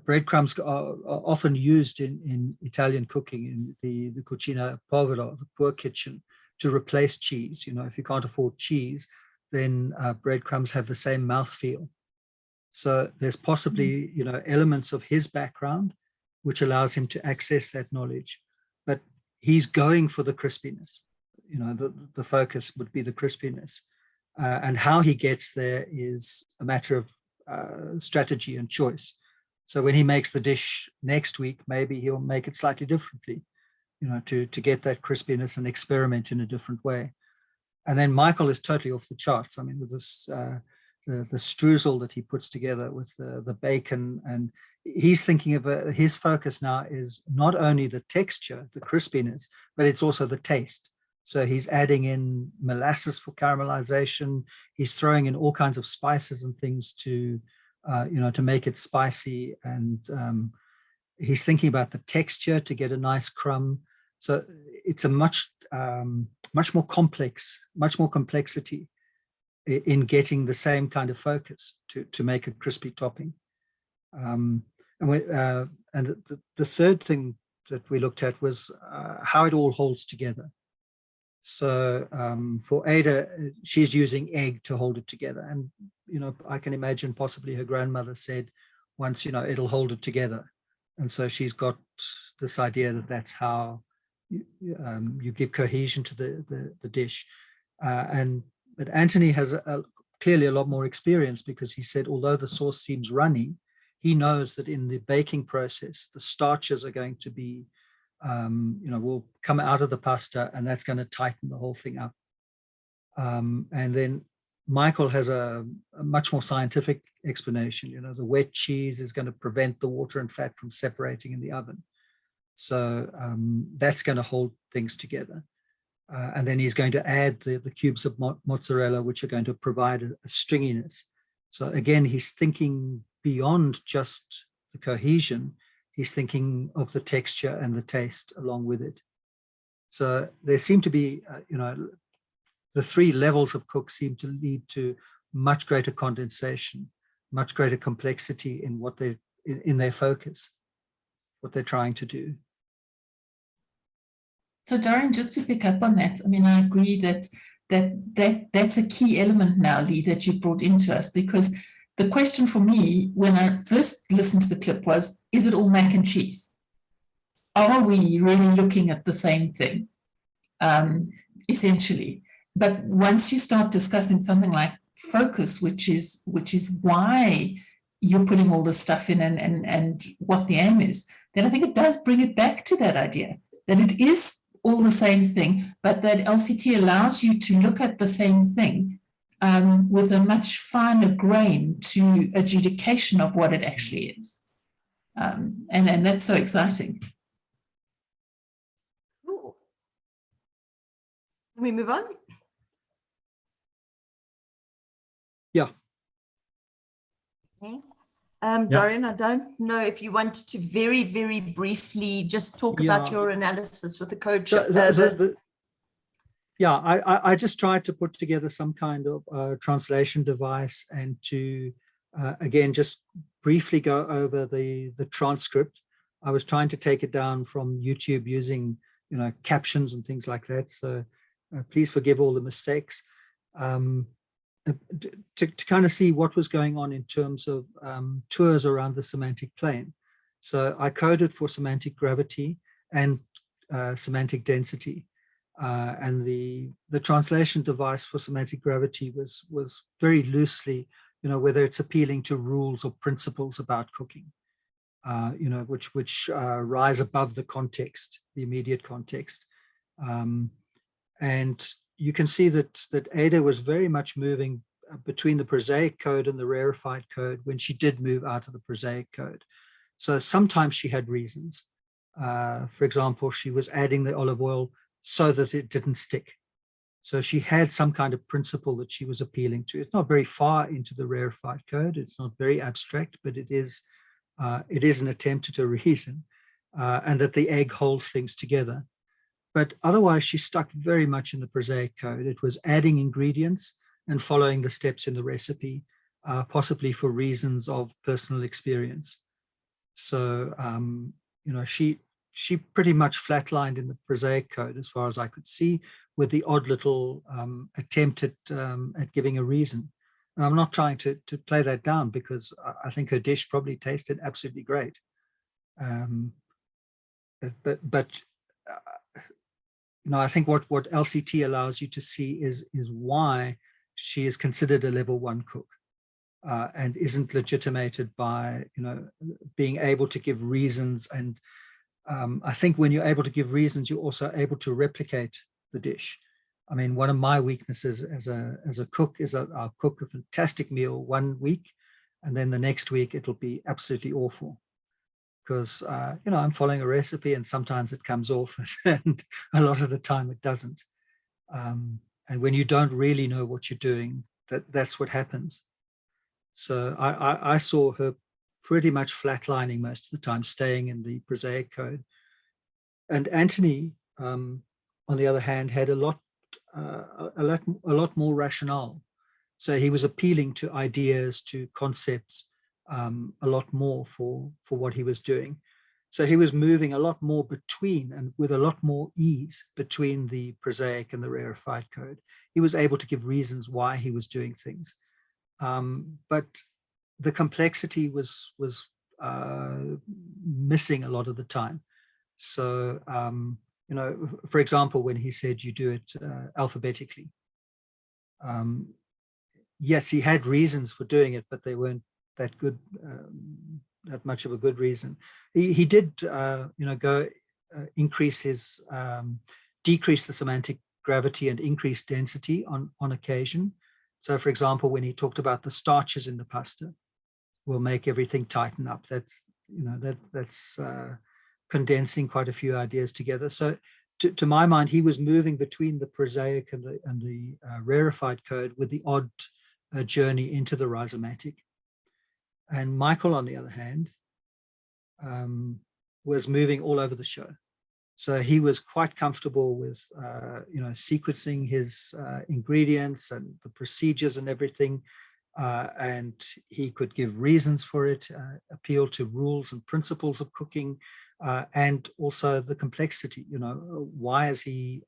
Breadcrumbs are often used in Italian cooking, in the cucina povera, the poor kitchen, to replace cheese. You know, if you can't afford cheese, then breadcrumbs have the same mouthfeel. So there's possibly, you know, elements of his background which allows him to access that knowledge, but he's going for the crispiness. You know, the focus would be the crispiness, and how he gets there is a matter of strategy and choice. So when he makes the dish next week, maybe he'll make it slightly differently, you know, to get that crispiness and experiment in a different way. And then Michael is totally off the charts. I mean, with this the streusel that he puts together with the bacon, and he's thinking of his focus now is not only the texture, the crispiness, but it's also the taste. So he's adding in molasses for caramelization. He's throwing in all kinds of spices and things to, you know, to make it spicy. And he's thinking about the texture to get a nice crumb. So it's a much more complex, much more complexity in getting the same kind of focus to make a crispy topping. And the third thing that we looked at was how it all holds together. So for Ada, she's using egg to hold it together. And, you know, I can imagine possibly her grandmother said once, you know, it'll hold it together. And so she's got this idea that that's how you give cohesion to the dish. But Anthony has clearly a lot more experience, because he said, although the sauce seems runny, he knows that in the baking process, the starches are going to be, you know, will come out of the pasta, and that's going to tighten the whole thing up. And then Michael has a much more scientific explanation. You know, the wet cheese is going to prevent the water and fat from separating in the oven. So that's going to hold things together. And then he's going to add the cubes of mozzarella, which are going to provide a stringiness. So again, he's thinking beyond just the cohesion. He's thinking of the texture and the taste along with it. So there seem to be, you know, the three levels of cook seem to lead to much greater condensation. much greater complexity in what they in their focus, what they're trying to do. So Dorian, just to pick up on that, I mean, I agree that's a key element now, Lee, that you brought into us, because the question for me when I first listened to the clip was, is it all mac and cheese? Are we really looking at the same thing, essentially? But once you start discussing something like focus, which is why you're putting all this stuff in and what the aim is, then I think it does bring it back to that idea that it is all the same thing, but that LCT allows you to look at the same thing with a much finer grain to adjudication of what it actually is. And that's so exciting. Cool. Can we move on? Yeah. Okay. Dorian, I don't know if you want to very, very briefly just talk about your analysis with the code. I just tried to put together some kind of translation device and to, again, just briefly go over the transcript. I was trying to take it down from YouTube using, captions and things like that. So please forgive all the mistakes. To kind of see what was going on in terms of tours around the semantic plane. So I coded for semantic gravity and semantic density. And the translation device for semantic gravity was very loosely, whether it's appealing to rules or principles about cooking, which rise above the context, the immediate context. And you can see that Ada was very much moving between the prosaic code and the rarefied code when she did move out of the prosaic code. So sometimes she had reasons. For example, she was adding the olive oil so that it didn't stick. So she had some kind of principle that she was appealing to. It's not very far into the rarefied code. It's not very abstract, but it is an attempt at a reason, and that the egg holds things together. But otherwise, she stuck very much in the prosaic code. It was adding ingredients and following the steps in the recipe, possibly for reasons of personal experience. So, she pretty much flatlined in the prosaic code as far as I could see, with the odd little attempt at giving a reason. And I'm not trying to play that down, because I think her dish probably tasted absolutely great. I think what LCT allows you to see is why she is considered a level 1 cook, and isn't legitimated by being able to give reasons. And I think when you're able to give reasons, you're also able to replicate the dish. I mean, one of my weaknesses as a cook is that I'll cook a fantastic meal one week, and then the next week it'll be absolutely awful. Because I'm following a recipe, and sometimes it comes off, and a lot of the time it doesn't. And when you don't really know what you're doing, that's what happens. So I saw her pretty much flatlining most of the time, staying in the prosaic code. And Anthony, on the other hand, had a lot more rationale. So he was appealing to ideas, to concepts, a lot more for what he was doing. So he was moving a lot more between, and with a lot more ease, between the prosaic and the rarefied code. He was able to give reasons why he was doing things. But the complexity was missing a lot of the time. So, for example, when he said you do it alphabetically, yes, he had reasons for doing it, but they weren't that good, that much of a good reason. He did, go increase his, decrease the semantic gravity and increase density on occasion. So, for example, when he talked about the starches in the pasta, will make everything tighten up. That's condensing quite a few ideas together. So, to my mind, he was moving between the prosaic and the rarefied code, with the odd journey into the rhizomatic. And Michael, on the other hand, was moving all over the show. So he was quite comfortable with, sequencing his ingredients and the procedures and everything. and he could give reasons for it, appeal to rules and principles of cooking, and also the complexity. Why is he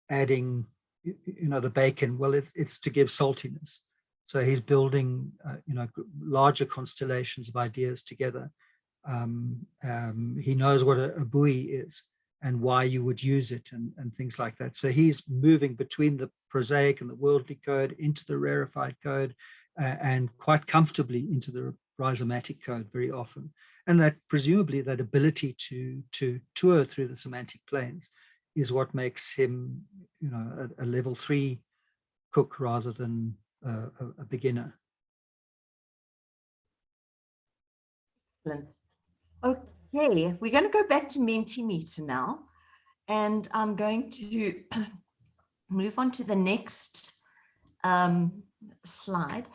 adding, the bacon? Well, it's to give saltiness. So he's building, larger constellations of ideas together. He knows what a buoy is and why you would use it and things like that. So he's moving between the prosaic and the worldly code into the rarefied code, and quite comfortably into the rhizomatic code very often. And that presumably that ability to tour through the semantic planes is what makes him, a level 3 cook rather than a beginner. Excellent. Okay, we're going to go back to Mentimeter now, and I'm going to move on to the next slide,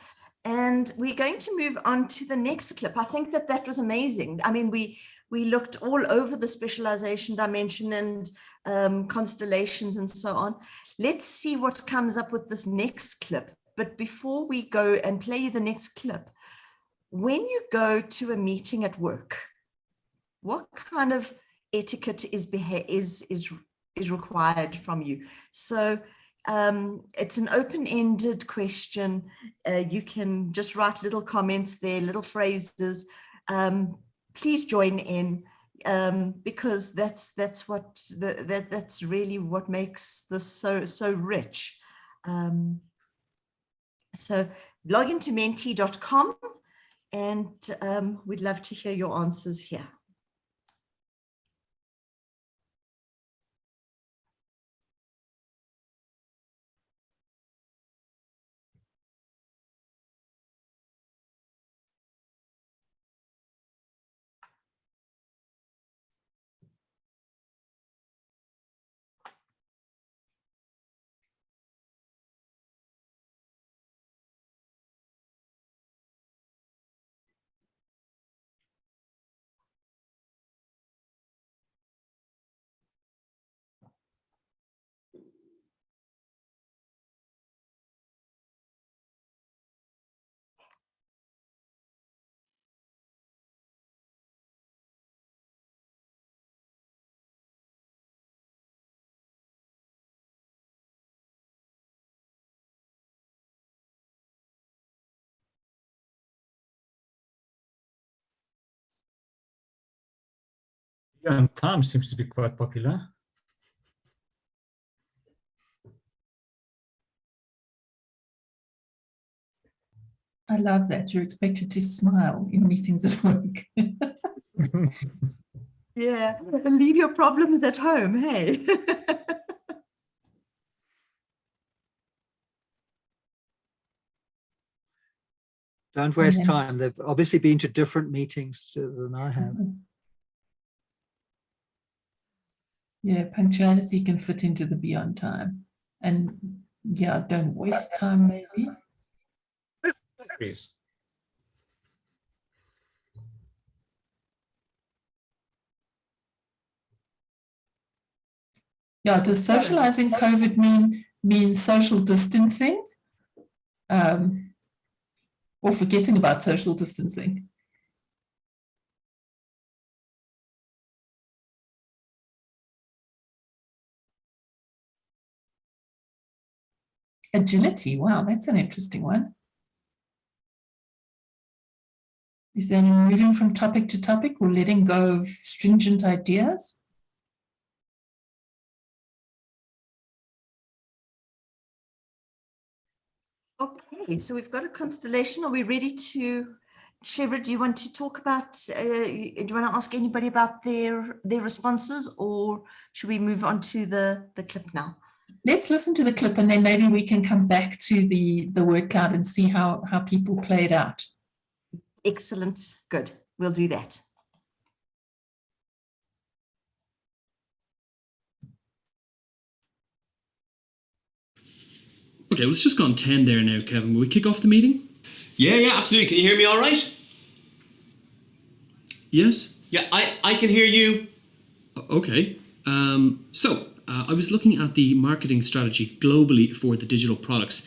and we're going to move on to the next clip. I think that was amazing. I mean, we looked all over the specialization dimension and constellations and so on. Let's see what comes up with this next clip. But before we go and play the next clip, when you go to a meeting at work, what kind of etiquette is required from you? So it's an open-ended question. You can just write little comments there, little phrases. Please join in, because that's really what makes this so rich. So log into menti.com, and we'd love to hear your answers here. Yeah, and time seems to be quite popular. I love that. You're expected to smile in meetings at work. Yeah, leave your problems at home, hey? Don't waste time. They've obviously been to different meetings than I have. Yeah, punctuality can fit into the beyond time. And yeah, don't waste time maybe. Please. Yeah, does socializing COVID mean social distancing? Or forgetting about social distancing? Agility, wow, that's an interesting one. Is that moving from topic to topic or letting go of stringent ideas? Okay, so we've got a constellation. Are we ready to, Shirra, do you want to talk about, do you want to ask anybody about their responses, or should we move on to the clip now? Let's listen to the clip, and then maybe we can come back to the word cloud and see how people play it out. Excellent, good, we'll do that. Okay, well, it's just gone 10 there now, Kevin. Will we kick off the meeting? Yeah, absolutely. Can you hear me all right? Yes? Yeah, I can hear you. Okay. I was looking at the marketing strategy globally for the digital products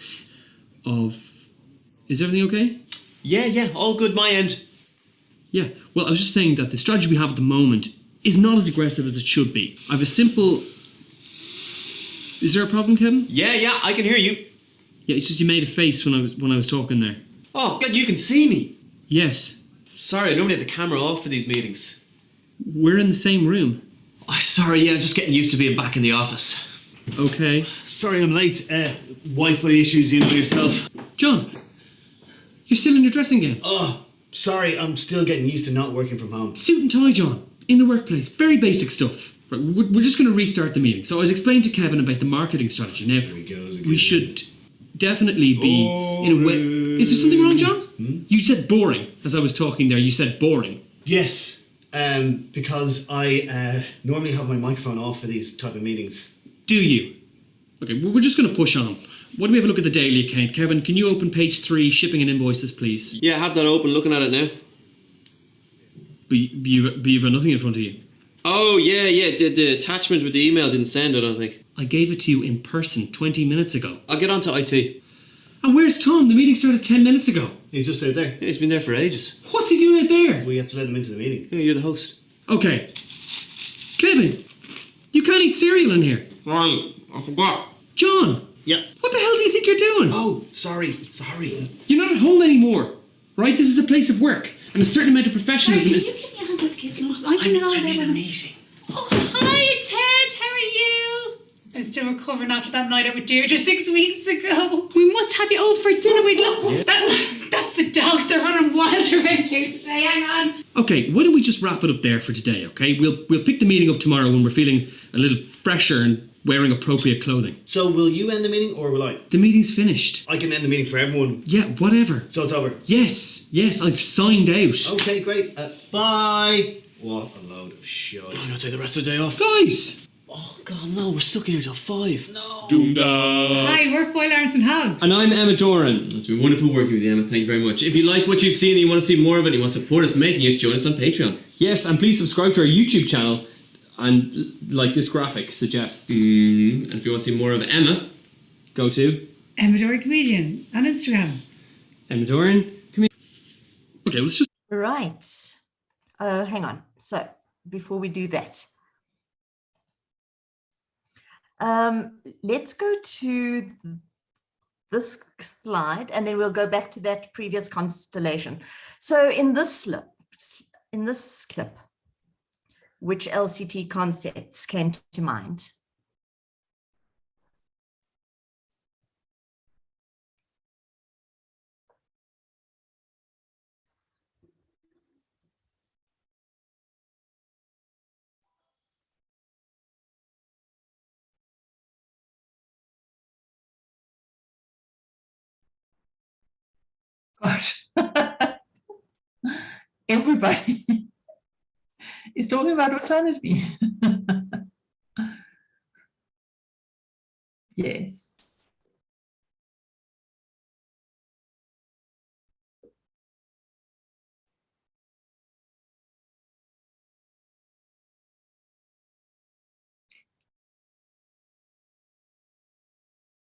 of Is everything okay? Yeah, all good my end. Yeah, well, I was just saying that the strategy we have at the moment is not as aggressive as it should be. I have a simple... Is there a problem, Kevin? Yeah, I can hear you. Yeah, it's just you made a face when I was talking there. Oh, God, you can see me. Yes. Sorry, I normally have the camera off for these meetings. We're in the same room. Oh, sorry, yeah, I'm just getting used to being back in the office. Okay. Sorry I'm late. Wi-Fi issues, you know yourself. John, you're still in your dressing gown. Oh, sorry, I'm still getting used to not working from home. Suit and tie, John. In the workplace. Very basic stuff. Right, we're just going to restart the meeting. So I was explaining to Kevin about the marketing strategy. Now, Here he goes again. we should definitely be in a way... Is there something wrong, John? You said boring. As I was talking there, you said boring. Yes, because I normally have my microphone off for these type of meetings. Do you? Okay, we're just going to push on. Why don't we have a look at the daily account? Kevin, can you open page 3, shipping and invoices, please? Yeah, I have that open, looking at it now. But you've got nothing in front of you. Oh, yeah, the attachment with the email didn't send, I don't think. I gave it to you in person 20 minutes ago. I'll get on to IT. And where's Tom? The meeting started 10 minutes ago. He's just out there. Yeah, he's been there for ages. What's he doing out there? We have to let him into the meeting. Yeah, you're the host. Okay. Kevin, you can't eat cereal in here. Right, I forgot. John. Yeah. What the hell do you think you're doing? Oh, sorry. You're not at home anymore, right? This is a place of work, and a certain amount of professionalism is... You give me a hand with the kids lunch. I'm doing it all I'm in a meeting. Oh, hi, Ted. How are you? I'm still recovering after that night out with Deirdre 6 weeks ago. We must have you over for dinner. We'd love... That's the dogs. They're running wild around here today. Hang on. Okay, why don't we just wrap it up there for today, okay? We'll pick the meeting up tomorrow when we're feeling a little fresher and wearing appropriate clothing. So will you end the meeting or will I? The meeting's finished. I can end the meeting for everyone. Yeah, whatever. So it's over? Yes, I've signed out. Okay, great. Bye. What a load of shit. I'm going to take the rest of the day off. Guys! Oh, God, no, we're stuck in here till 5. No. Doomda. Hi, we're Foyle Arnson Hogg. And I'm Emma Doran. It's been wonderful working with you, Emma. Thank you very much. If you like what you've seen and you want to see more of it and you want to support us making it, join us on Patreon. Yes, and please subscribe to our YouTube channel. And like this graphic suggests. And if you want to see more of Emma, go to Emma Dorian Comedian on Instagram. Emma Dorian Comedian. Okay, let's just... Right. Hang on. So before we do that, let's go to this slide and then we'll go back to that previous constellation. So in this clip, which LCT concepts came to mind? Gosh. Everybody is talking about autonomy. Yes.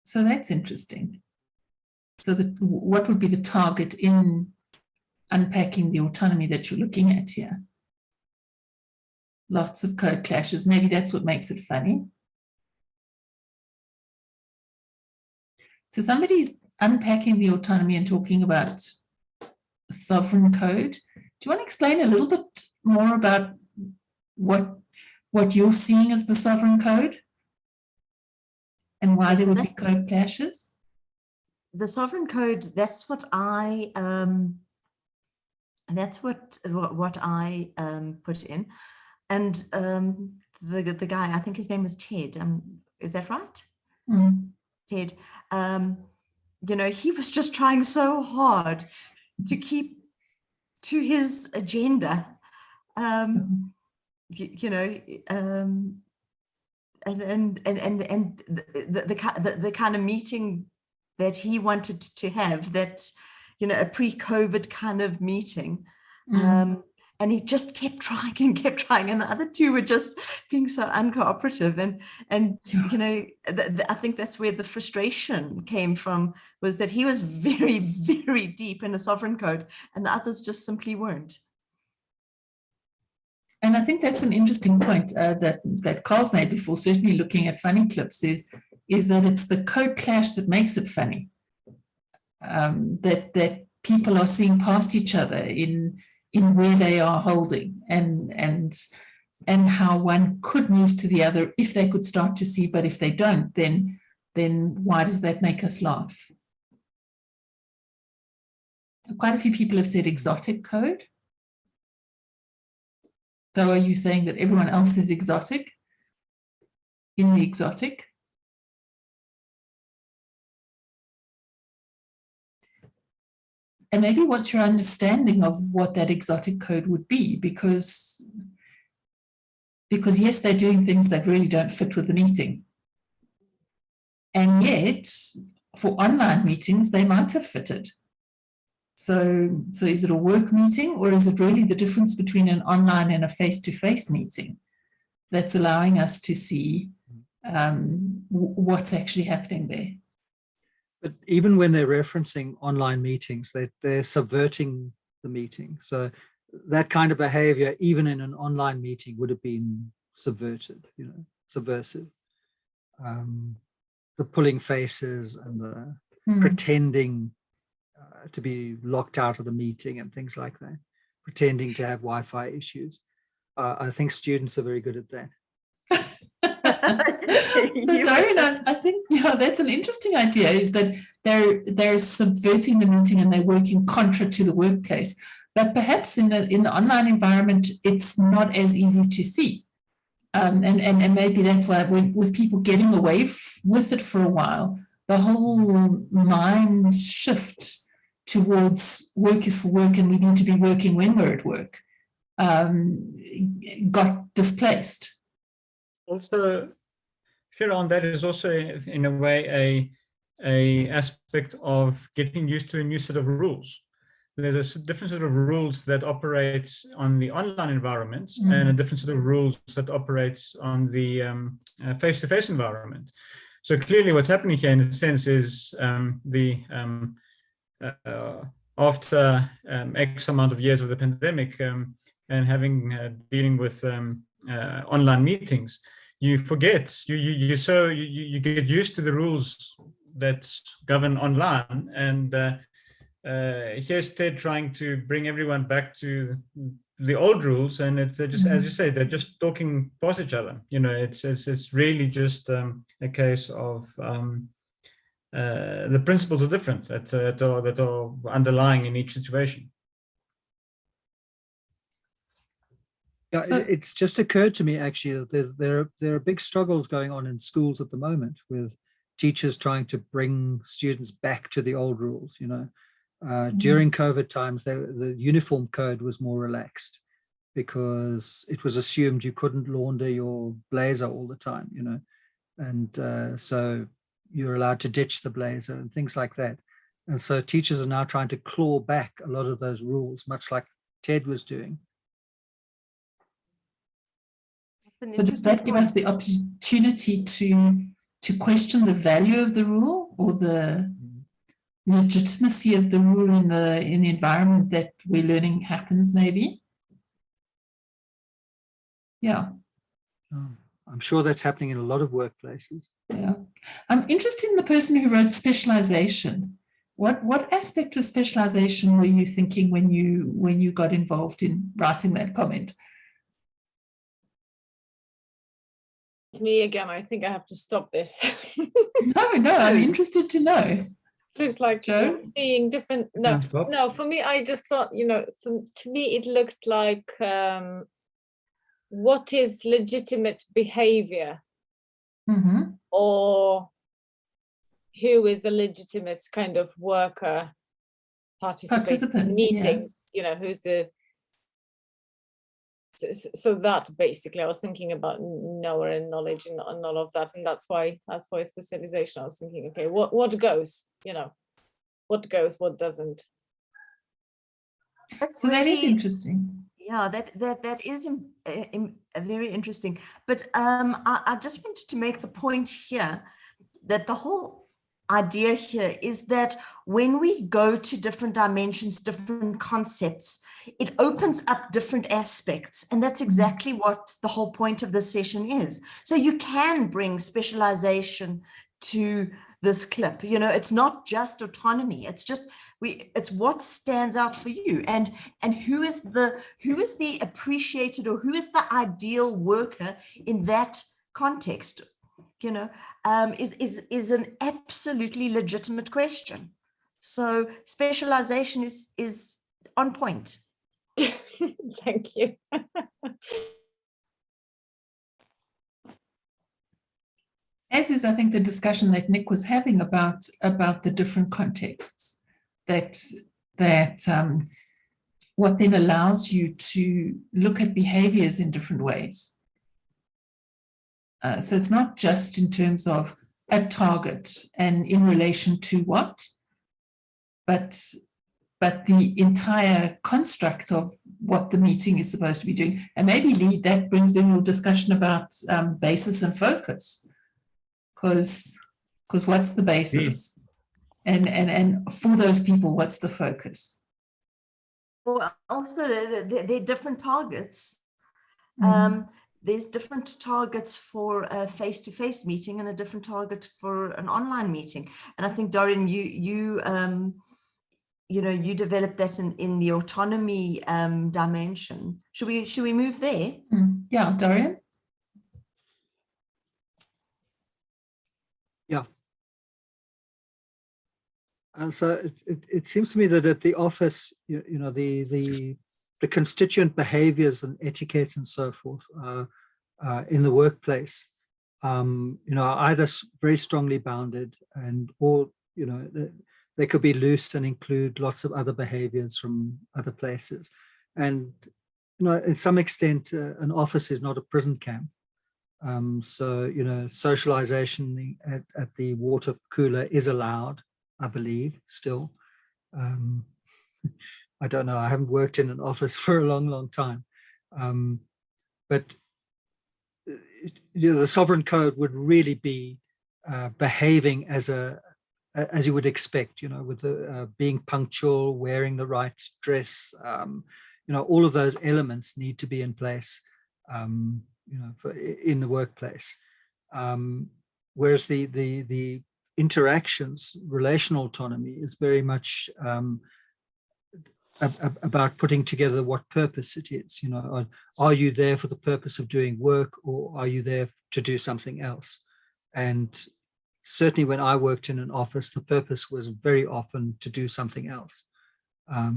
So that's interesting. So what would be the target in unpacking the autonomy that you're looking at here? Lots of code clashes. Maybe that's what makes it funny. So somebody's unpacking the autonomy and talking about sovereign code. Do you want to explain a little bit more about what you're seeing as the sovereign code and why there would be code clashes? The sovereign code, that's what I put in. And the guy, I think his name was Ted. Is that right? Mm. Ted. You know, he was just trying so hard to keep to his agenda. You know, and the kind of meeting that he wanted to have, that, you know, a pre-COVID kind of meeting. And he just kept trying and kept trying, and the other two were just being so uncooperative. And you know, I think that's where the frustration came from, was that he was very, very deep in a sovereign code, and the others just simply weren't. And I think that's an interesting point that Carl's made before, certainly looking at funny clips, is that it's the code clash that makes it funny. That people are seeing past each other in where they are holding, and how one could move to the other if they could start to see, but if they don't, then why does that make us laugh? Quite a few people have said exotic code. So are you saying that everyone else is exotic in the exotic? And maybe what's your understanding of what that exotic code would be? Because yes, they're doing things that really don't fit with the meeting. And yet, for online meetings, they might have fitted. So is it a work meeting, or is it really the difference between an online and a face-to-face meeting that's allowing us to see what's actually happening there? But even when they're referencing online meetings, they're subverting the meeting. So that kind of behavior, even in an online meeting, would have been subverted, you know, subversive. The pulling faces and the pretending to be locked out of the meeting and things like that, pretending to have Wi-Fi issues. I think students are very good at that. So Dorian, I think that's an interesting idea, is that they're subverting the meeting and they're working contra to the workplace. But perhaps in the online environment, it's not as easy to see. And maybe that's why with people getting away with it for a while, the whole mind shift towards work is for work and we need to be working when we're at work got displaced. Also, Shirra, on that is also in a way a aspect of getting used to a new set of rules. There's a different set of rules that operates on the online environment and a different set of rules that operates on the face-to-face environment. So clearly what's happening here in a sense is after X amount of years of the pandemic and having dealing with online meetings, you forget, you get used to the rules that govern online, and here's Ted trying to bring everyone back to the old rules, and it's just as you say, they're just talking past each other. You know, it's really just a case of the principles are different that are underlying in each situation. Yeah, it's just occurred to me actually that there are big struggles going on in schools at the moment with teachers trying to bring students back to the old rules. You know, during COVID times, the uniform code was more relaxed because it was assumed you couldn't launder your blazer all the time. You know, and so you're allowed to ditch the blazer and things like that. And so teachers are now trying to claw back a lot of those rules, much like Ted was doing. So does that give us the opportunity to question the value of the rule or the legitimacy of the rule in the environment that we're learning happens, maybe? Yeah. I'm sure that's happening in a lot of workplaces. Yeah. I'm interested in the person who wrote specialization. What aspect of specialization were you thinking when you got involved in writing that comment? It's me again. I think I have to stop this. No, I'm interested to know. Looks like you're seeing different. No, for me, I just thought, you know, to me, it looked like what is legitimate behavior, or who is a legitimate kind of worker participating in meetings, you know, who's the. So that basically I was thinking about knower and knowledge and all of that, and that's why specialization. I was thinking, okay, what goes, you know, what goes, what doesn't. So that is interesting. Yeah, that is very interesting. But I just wanted to make the point here that the whole idea here is that when we go to different dimensions, different concepts, it opens up different aspects. And that's exactly what the whole point of this session is. So you can bring specialization to this clip. You know, it's not just autonomy. It's just it's what stands out for you, and who is the appreciated, or who is the ideal worker in that context, you know, is an absolutely legitimate question. So specialization is on point. Thank you. As is, I think, the discussion that Nick was having about the different contexts, that what then allows you to look at behaviors in different ways. So it's not just in terms of a target and in relation to what, but the entire construct of what the meeting is supposed to be doing. And maybe, Lee, that brings in your discussion about basis and focus. Because what's the basis? And for those people, what's the focus? Well, also they're different targets. There's different targets for a face-to-face meeting and a different target for an online meeting. And I think, Dorian, you developed that in the autonomy dimension. Should we move there? Yeah, Dorian. Yeah. And so it seems to me that at the office, the constituent behaviors and etiquette and so forth in the workplace, are either very strongly bounded or they could be loose and include lots of other behaviors from other places. And, in some extent, an office is not a prison camp. So, socialization at the water cooler is allowed, I believe, still. I don't know. I haven't worked in an office for a long, long time. But the sovereign code would really be behaving as you would expect, with the being punctual, wearing the right dress. All of those elements need to be in place. In the workplace, whereas the interactions, relational autonomy, is very much about putting together what purpose it is. Are you there for the purpose of doing work, or are you there to do something else? And certainly, when I worked in an office, the purpose was very often to do something else. I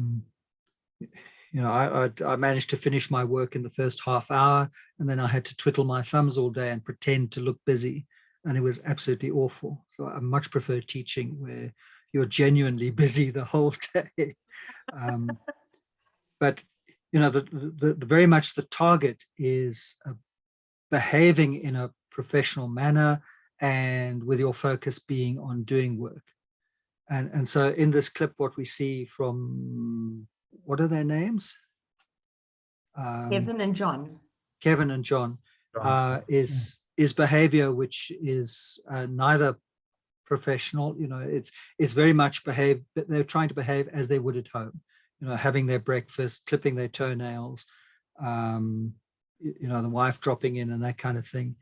managed to finish my work in the first half hour, and then I had to twiddle my thumbs all day and pretend to look busy. And it was absolutely awful. So I much prefer teaching where you're genuinely busy the whole day. But, the very much the target is behaving in a professional manner and with your focus being on doing work. And so in this clip, what we see from, what are their names? Kevin and John. Kevin and John is behavior which is neither professional. It's very much behave, but they're trying to behave as they would at home. Having their breakfast, clipping their toenails, the wife dropping in and that kind of thing.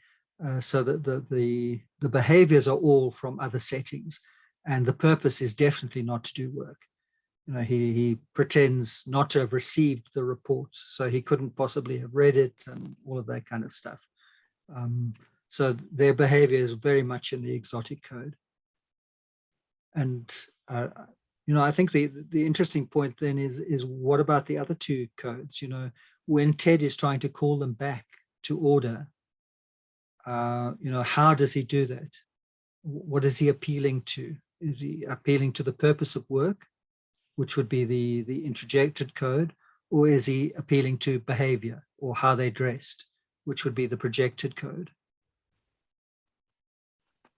So that the behaviors are all from other settings, and the purpose is definitely not to do work. He pretends not to have received the report, so he couldn't possibly have read it and all of that kind of stuff. So their behavior is very much in the exotic code. And, I think the interesting point then is what about the other two codes? When Ted is trying to call them back to order, how does he do that? What is he appealing to? Is he appealing to the purpose of work, which would be the introjected code, or is he appealing to behavior or how they dressed, which would be the projected code?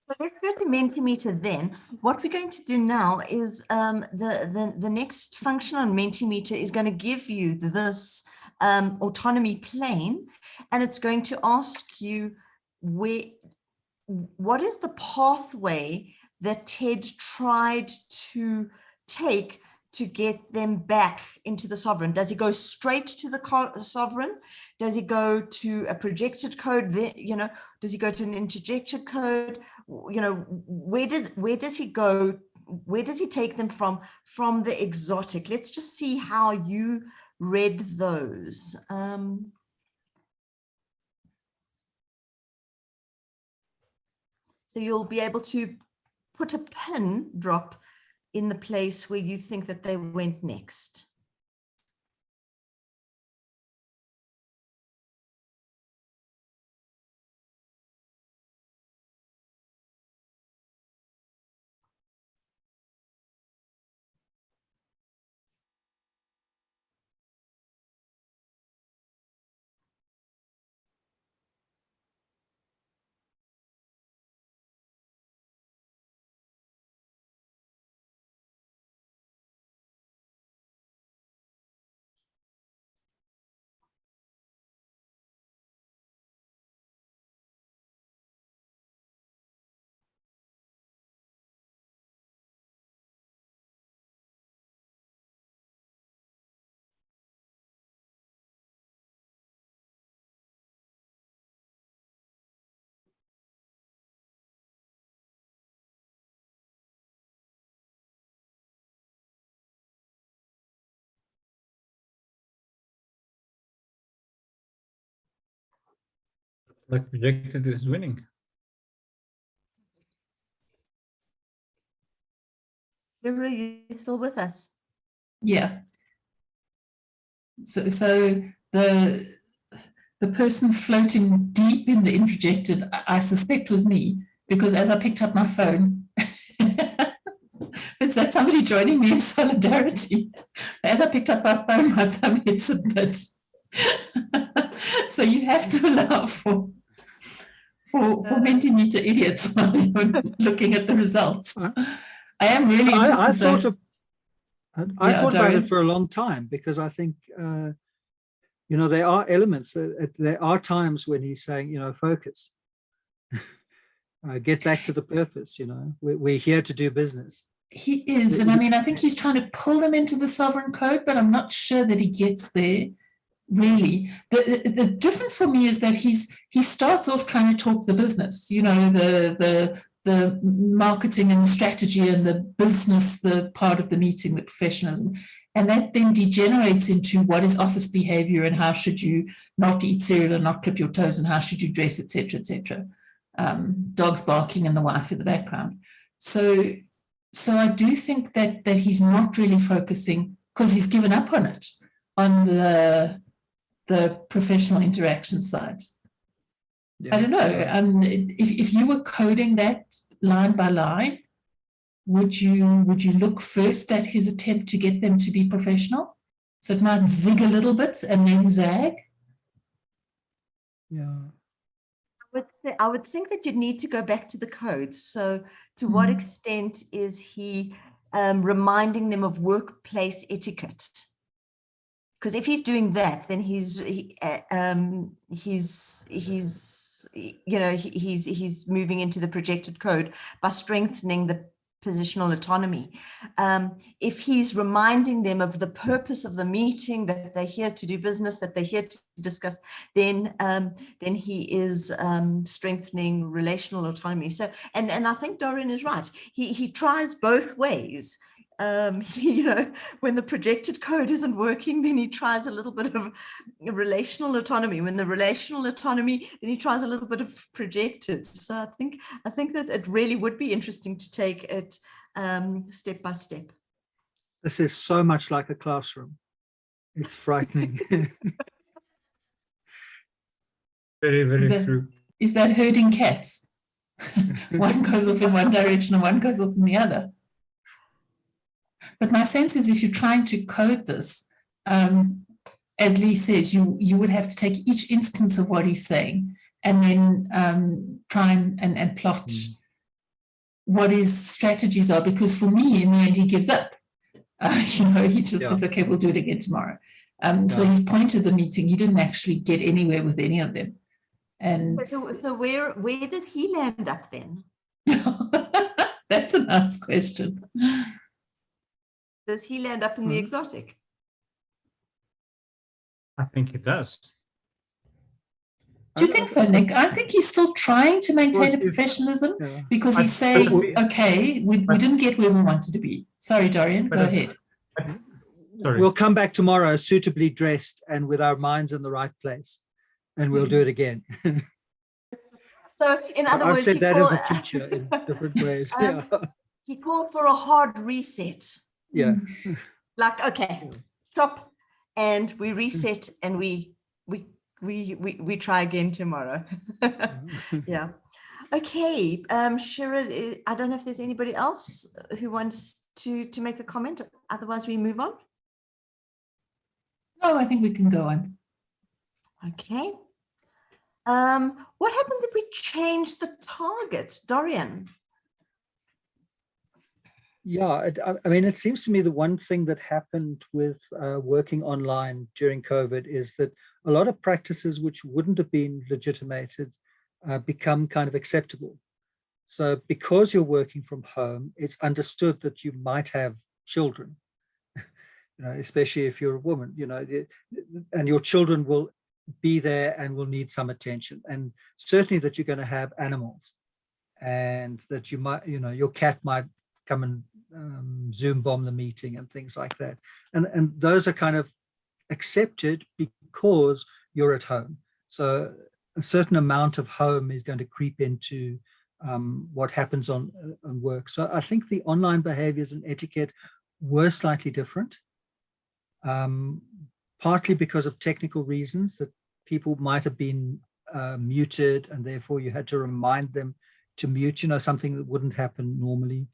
So let's go to Mentimeter then. What we're going to do now is the next function on Mentimeter is going to give you this autonomy plane, and it's going to ask you what is the pathway that Ted tried to take to get them back into the sovereign. Does he go straight to the sovereign? Does he go to a projected code? Does he go to an interjected code? Where does he go? Where does he take them from the exotic? Let's just see how you read those. So you'll be able to put a pin drop in the place where you think that they went next. Like projected is winning. Shirra, you still with us? Yeah. So the person floating deep in the interjected, I suspect was me, because as I picked up my phone, is that somebody joining me in solidarity? As I picked up my phone, my thumb hit submit. So you have to allow for Mentimeter idiots while you're looking at the results. I am really interested. I thought about Dorian? it for a long time, because I think, there are elements, there are times when he's saying, focus, get back to the purpose, we're here to do business. He is, and I think he's trying to pull them into the sovereign code, but I'm not sure that he gets there. Really, the difference for me is that he starts off trying to talk the business, the marketing and the strategy and the business, the part of the meeting, the professionalism, and that then degenerates into what is office behavior and how should you not eat cereal and not clip your toes and how should you dress, etc., etc. Dogs barking and the wife in the background. So I do think that he's not really focusing, because he's given up on it, on the professional interaction side. Yeah. I don't know. If you were coding that line by line, would you look first at his attempt to get them to be professional? So it might zig a little bit and then zag. Yeah. I would think that you'd need to go back to the code. So to what extent is he reminding them of workplace etiquette? Because if he's doing that, then he's moving into the projected code by strengthening the positional autonomy. If he's reminding them of the purpose of the meeting, that they're here to do business, that they're here to discuss, then he is strengthening relational autonomy. So, and I think Dorian is right. He tries both ways. When the projected code isn't working, then he tries a little bit of relational autonomy. When the relational autonomy, then he tries a little bit of projected. So I think that it really would be interesting to take it step by step. This is so much like a classroom. It's frightening. Very, very true. Is that herding cats? One goes off in one direction and one goes off in the other. But my sense is if you're trying to code this, as Lee says, you would have to take each instance of what he's saying and then try and plot what his strategies are, because for me, in the end, he gives up. He just says, okay, we'll do it again tomorrow. So he's pointed the meeting. He didn't actually get anywhere with any of them. And so where does he land up then? That's a nice question. Does he land up in the exotic? I think it does. Do you think so, Nick? I think he's still trying to maintain a professionalism because he's saying, okay, we didn't get where we wanted to be. Sorry, Dorian, go ahead. Sorry. We'll come back tomorrow suitably dressed and with our minds in the right place, and we'll do it again. So, in other words, I've said that as a teacher in different ways. He calls for a hard reset. Yeah. Like, okay, stop, and we reset, and we try again tomorrow. Yeah. Okay, Shirra, I don't know if there's anybody else who wants to make a comment. Otherwise, we move on. No, I think we can go on. Okay. What happens if we change the target, Dorian? Yeah, I mean, it seems to me the one thing that happened with working online during COVID is that a lot of practices which wouldn't have been legitimated become kind of acceptable. So because you're working from home, it's understood that you might have children, especially if you're a woman, and your children will be there and will need some attention. And certainly that you're going to have animals, and that you might, your cat might come and Zoom bomb the meeting and things like that. And those are kind of accepted because you're at home. So a certain amount of home is going to creep into what happens on work. So I think the online behaviors and etiquette were slightly different, partly because of technical reasons, that people might have been muted, and therefore you had to remind them to mute, something that wouldn't happen normally.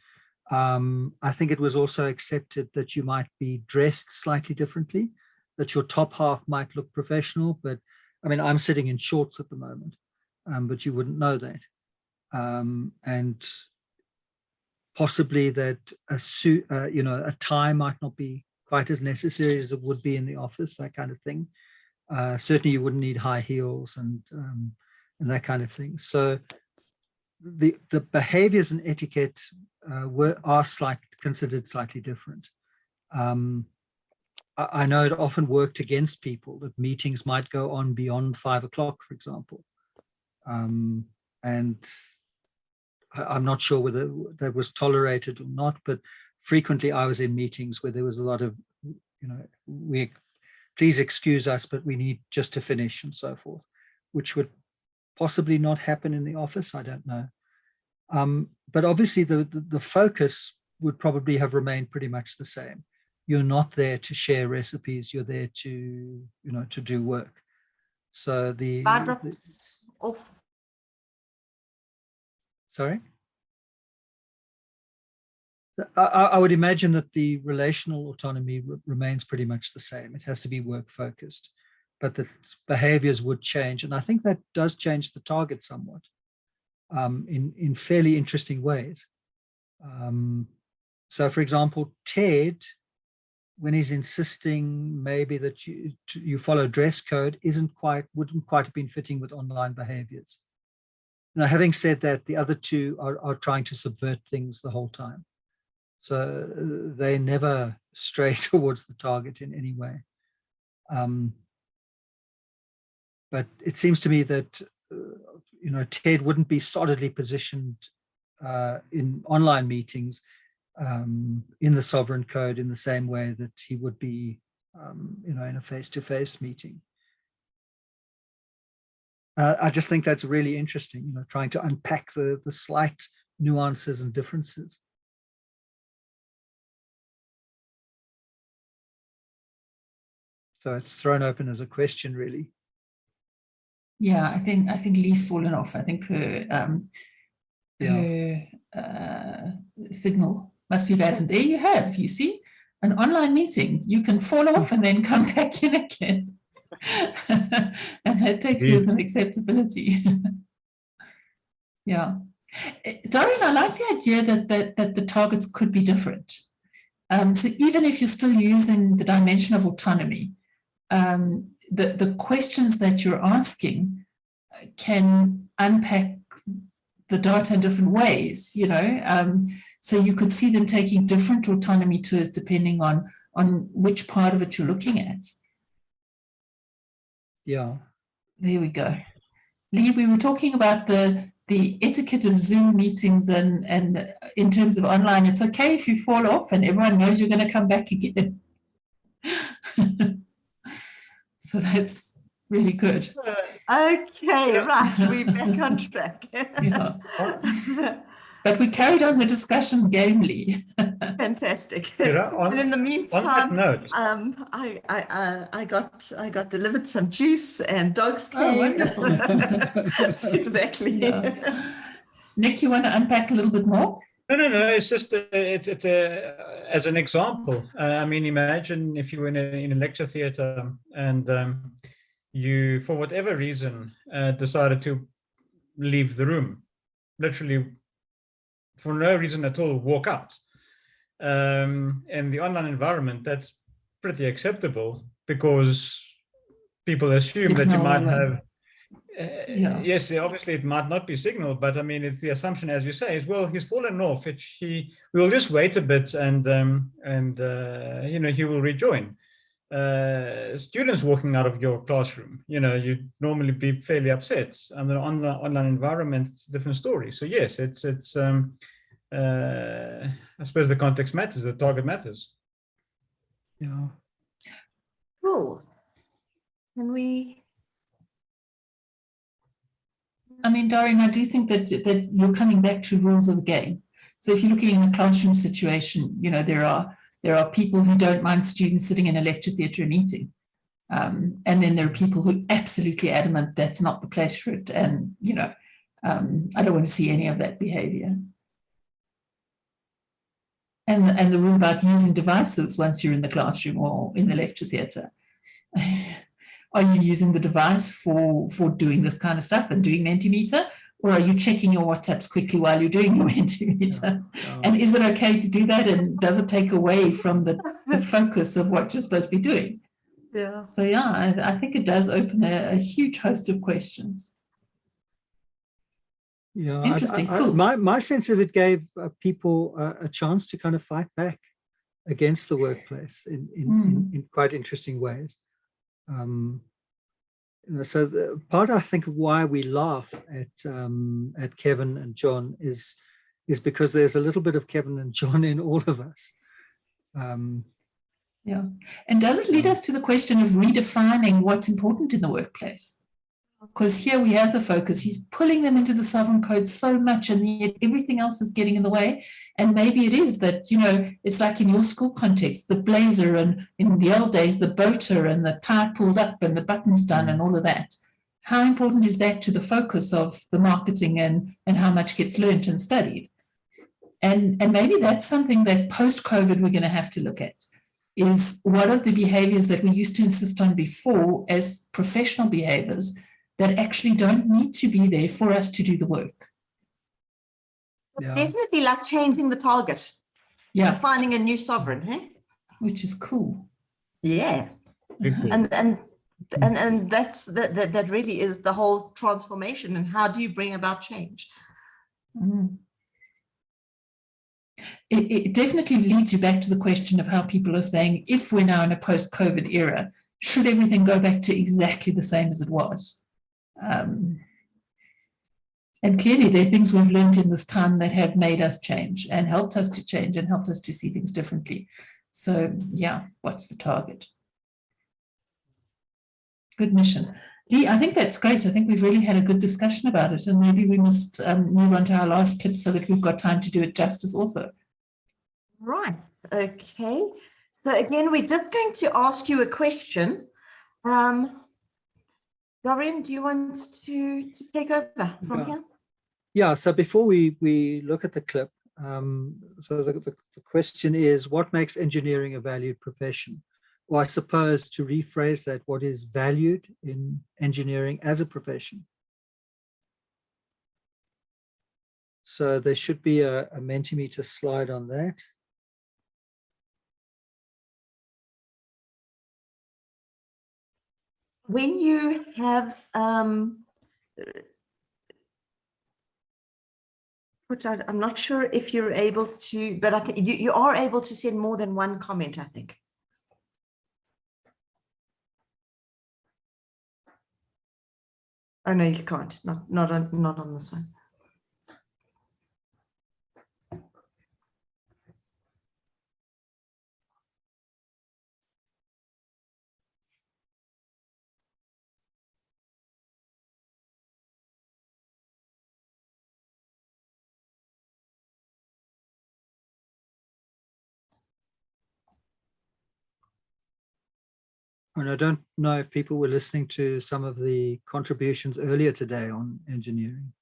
I think it was also accepted that you might be dressed slightly differently, that your top half might look professional, but I mean, I'm sitting in shorts at the moment, but you wouldn't know that. And possibly that a suit, a tie might not be quite as necessary as it would be in the office, that kind of thing. Certainly you wouldn't need high heels and that kind of thing. So the behaviors and etiquette are considered slightly different. I know it often worked against people, that meetings might go on beyond 5 o'clock, for example. And I'm not sure whether that was tolerated or not, but frequently I was in meetings where there was a lot of, please excuse us, but we need just to finish and so forth, which would possibly not happen in the office. I don't know. But obviously the focus would probably have remained pretty much the same. You're not there to share recipes. You're there to, to do work. So Sorry? I would imagine that the relational autonomy remains pretty much the same. It has to be work focused, but the behaviors would change. And I think that does change the target somewhat in fairly interesting ways. So for example, Ted, when he's insisting maybe that you follow dress code, wouldn't quite have been fitting with online behaviors. Now, having said that, the other two are trying to subvert things the whole time. So they never stray towards the target in any way. But it seems to me that, Ted wouldn't be solidly positioned in online meetings in the sovereign code in the same way that he would be, in a face-to-face meeting. I just think that's really interesting, trying to unpack the slight nuances and differences. So it's thrown open as a question, really. Yeah, I think Lee's fallen off. I think her signal must be bad. And there you have, you see, an online meeting. You can fall off and then come back in again. And that takes you as an acceptability. Yeah. Dorian, I like the idea that the targets could be different. So even if you're still using the dimension of autonomy, the questions that you're asking can unpack the data in different ways, you know. So you could see them taking different autonomy tours depending on which part of it you're looking at. Yeah. There we go. Lee, we were talking about the etiquette of Zoom meetings and in terms of online, it's okay if you fall off and everyone knows you're going to come back again. So that's really good. Okay, right, we're back on track. Yeah. But we carried on the discussion gamely. Fantastic. On, and in the meantime, note, I got delivered some juice and dogs came. Oh, wonderful. Exactly. Yeah. Nick, you want to unpack a little bit more? No. It's just it's as an example. I mean, imagine if you were in a lecture theatre and you, for whatever reason, decided to leave the room, literally for no reason at all, walk out. In the online environment, that's pretty acceptable because people assume that you might have. Yes, obviously it might not be signal, but I mean, it's the assumption, as you say, is well, he's fallen off. We'll just wait a bit, and you know, he will rejoin. Students walking out of your classroom, you know, you'd normally be fairly upset. And then on the online environment, it's a different story. So yes, it's I suppose the context matters, the target matters. Yeah. Cool. Can we? I mean, Dorian, I do think that you're coming back to rules of the game. So if you're looking in a classroom situation, you know, there are people who don't mind students sitting in a lecture theatre and eating. And then there are people who are absolutely adamant that's not the place for it. And, you know, I don't want to see any of that behavior. And the rule about using devices once you're in the classroom or in the lecture theatre. Are you using the device for doing this kind of stuff and doing Mentimeter? Or are you checking your WhatsApps quickly while you're doing your Mentimeter? And is it okay to do that? And does it take away from the focus of what you're supposed to be doing? Yeah. So yeah, I think it does open a huge host of questions. Yeah, interesting. Cool. My sense of it gave people a chance to kind of fight back against the workplace in quite interesting ways. You know, so the part, I think, of why we laugh at Kevin and John is because there's a little bit of Kevin and John in all of us. Yeah, and does it lead us to the question of redefining what's important in the workplace? Because here we have the focus. He's pulling them into the sovereign code so much, and yet everything else is getting in the way. And maybe it is that, you know, it's like in your school context, the blazer, and in the old days, the boater and the tie pulled up and the buttons done and all of that. How important is that to the focus of the marketing and how much gets learnt and studied? And maybe that's something that post-COVID we're going to have to look at, is what are the behaviors that we used to insist on before as professional behaviors that actually don't need to be there for us to do the work. Yeah. Definitely like changing the target. Yeah. Finding a new sovereign, hey? Which is cool. Yeah. Cool. And that really is the whole transformation. And how do you bring about change? It definitely leads you back to the question of how people are saying, if we're now in a post-COVID era, should everything go back to exactly the same as it was? And clearly there are things we've learned in this time that have made us change and helped us to change and helped us to see things differently. So yeah, what's the target? Good mission. Lee, I think that's great. I think we've really had a good discussion about it, and maybe we must move on to our last clip so that we've got time to do it justice also. Right, okay. So again, we're just going to ask you a question. Dorian, do you want to take over from here? Yeah, so before we look at the clip, so the question is, what makes engineering a valued profession? Or I suppose, to rephrase that, what is valued in engineering as a profession? So there should be a Mentimeter slide on that. When you have I'm not sure if you're able to, but you are able to send more than one comment, I think. Oh no, you can't. Not on this one. And I don't know if people were listening to some of the contributions earlier today on engineering.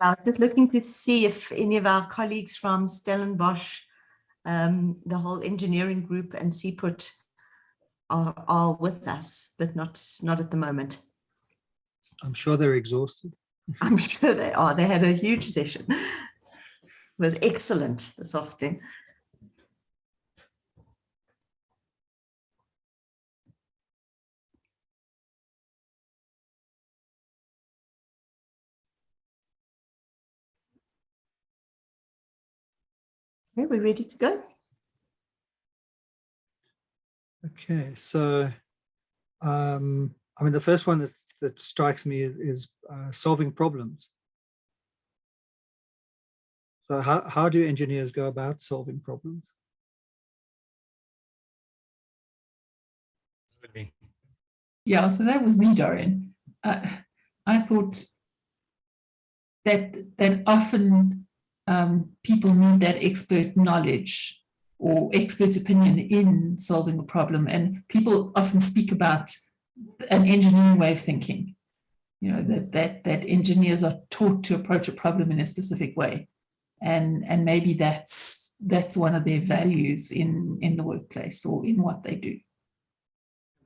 I was just looking to see if any of our colleagues from Stellenbosch, the whole engineering group and CPUT are with us, but not at the moment. I'm sure they're exhausted. I'm sure they are. They had a huge session. It was excellent this afternoon. Okay, we're ready to go. Okay, so I mean, the first one that strikes me is solving problems. So how do engineers go about solving problems? Yeah, so that was me, Dorian. I thought that often people need that expert knowledge or expert opinion in solving a problem, and people often speak about an engineering way of thinking. You know, that engineers are taught to approach a problem in a specific way, and maybe that's one of their values in the workplace or in what they do.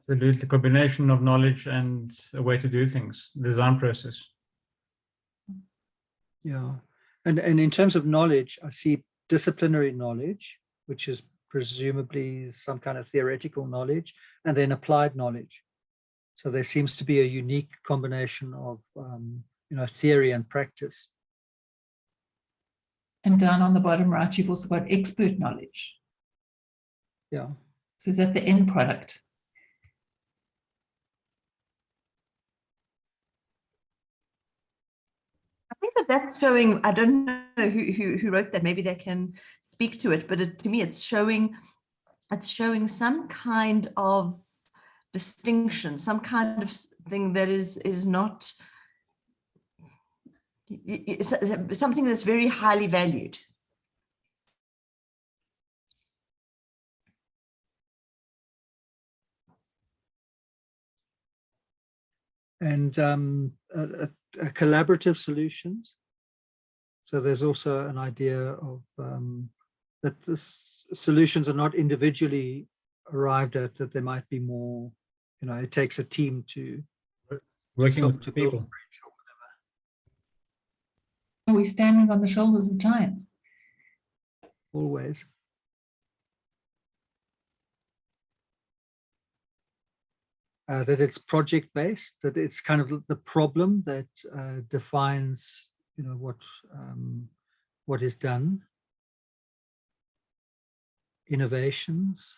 The combination of knowledge and a way to do things, the design process. Yeah, and in terms of knowledge, I see disciplinary knowledge, which is presumably some kind of theoretical knowledge, and then applied knowledge. So there seems to be a unique combination of theory and practice. And down on the bottom right, you've also got expert knowledge. Yeah. So is that the end product? I think that's showing, I don't know who wrote that, maybe they can speak to it, but to me it's showing some kind of distinction, some kind of thing that is not something that's very highly valued. And collaborative solutions. So there's also an idea of that the solutions are not individually arrived at, that there might be more, it takes a team to working with people. Are we standing on the shoulders of giants? Always. That it's project-based, that it's kind of the problem that defines, what is done. Innovations.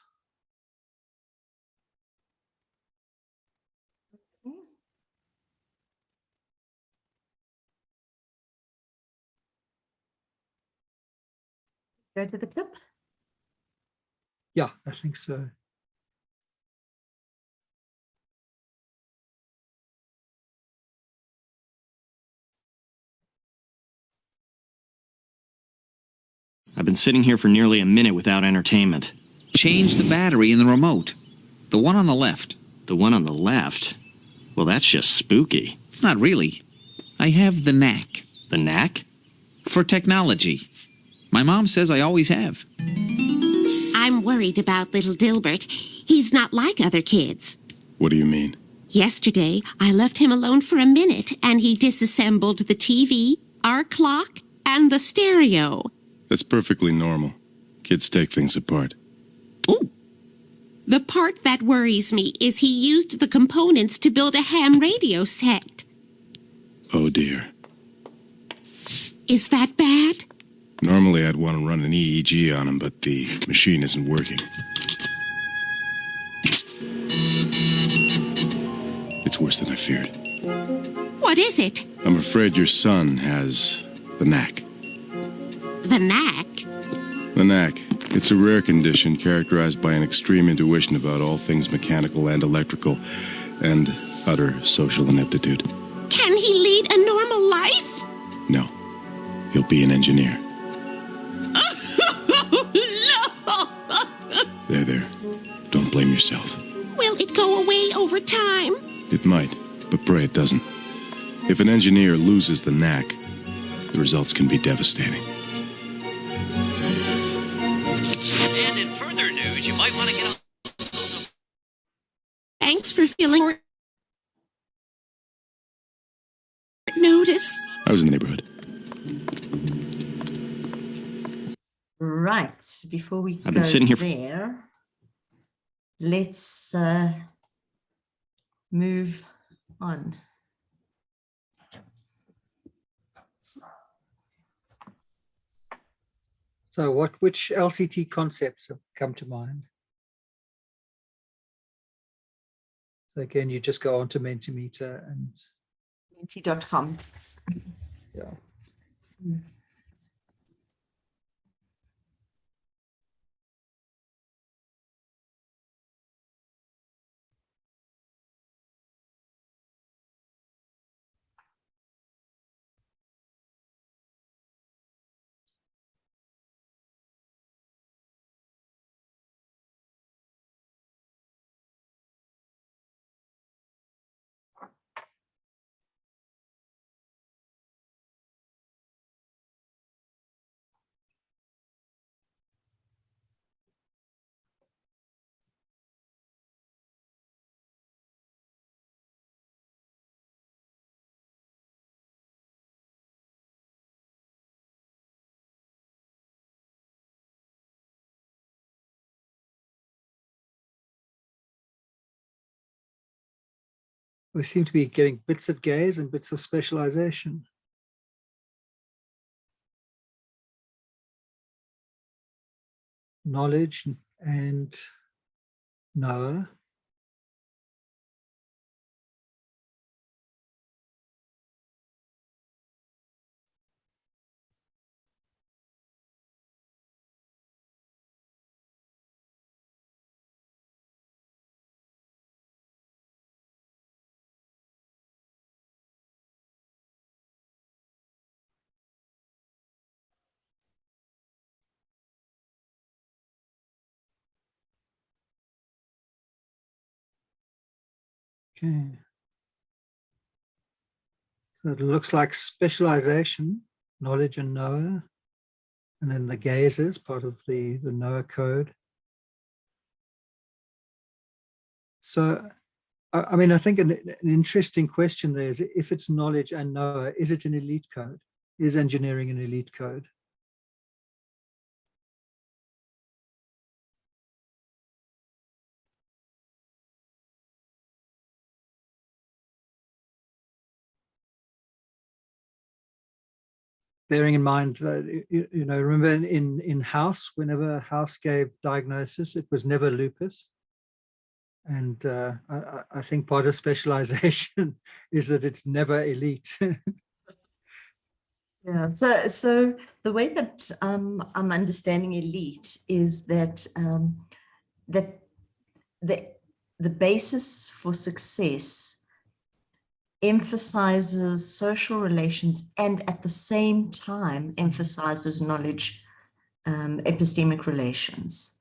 Go to the clip. Yeah, I think so. I've been sitting here for nearly a minute without entertainment. Change the battery in the remote. The one on the left. The one on the left? Well, that's just spooky. Not really. I have the knack. The knack? For technology. My mom says I always have. I'm worried about little Dilbert. He's not like other kids. What do you mean? Yesterday, I left him alone for a minute, and he disassembled the TV, our clock, and the stereo. That's perfectly normal. Kids take things apart. The part that worries me is he used the components to build a ham radio set. Oh dear. Is that bad? Normally I'd want to run an EEG on him, but the machine isn't working. It's worse than I feared. What is it? I'm afraid your son has the knack. The knack? The knack. It's a rare condition characterized by an extreme intuition about all things mechanical and electrical, and utter social ineptitude. Can he lead a normal life? No. He'll be an engineer. No! There. Don't blame yourself. Will it go away over time? It might, but pray it doesn't. If an engineer loses the knack, the results can be devastating. And in further news, you might want to get on. Thanks for filling notice. I was in the neighborhood. Right, before we I've go been sitting here there, let's move on. So which LCT concepts have come to mind? So again, you just go on to Mentimeter and Menti.com. Yeah. We seem to be getting bits of gaze and bits of specialization. Knowledge and knower. Okay. So it looks like specialization, knowledge and knower, and then the gazes, part of the knower code. So, I mean, I think an interesting question there is, if it's knowledge and knower, is it an elite code? Is engineering an elite code? Bearing in mind, you know, remember in House, whenever House gave diagnosis, it was never lupus. And I think part of specialization is that it's never elite. Yeah, so the way that I'm understanding elite is that that the basis for success emphasizes social relations and at the same time emphasizes knowledge, epistemic relations.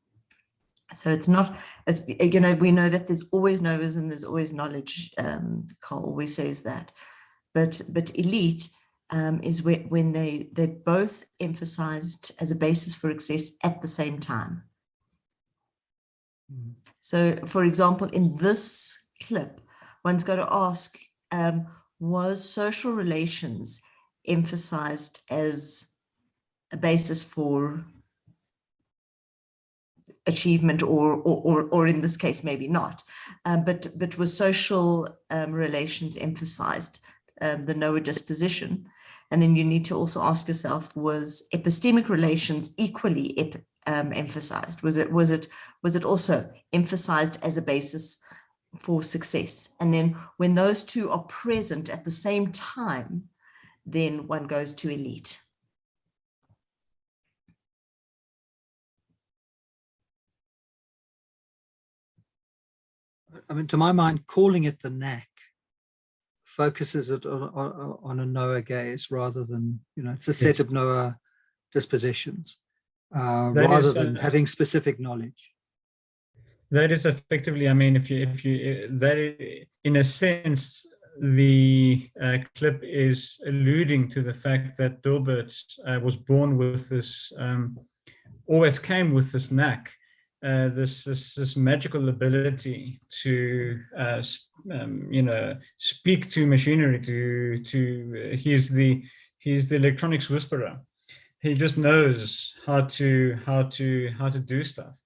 So it's not, as you know, we know that there's always knowers and there's always knowledge. Carl always says that, but elite is when they both emphasized as a basis for success at the same time. So, for example, in this clip, one's got to ask, was social relations emphasized as a basis for achievement, or in this case, maybe not, but was social relations emphasized, the knower disposition? And then you need to also ask yourself, was epistemic relations equally emphasized? Was it also emphasized as a basis for success? And then when those two are present at the same time, then one goes to elite. I mean, to my mind, calling it the knack focuses it on a knower gaze rather than, you know, it's a set of knower dispositions rather than having specific knowledge. That is effectively, I mean, if you that in a sense, the clip is alluding to the fact that Dilbert was born with this, always came with this knack, this magical ability to you know, speak to machinery. He's the electronics whisperer. He just knows how to do stuff.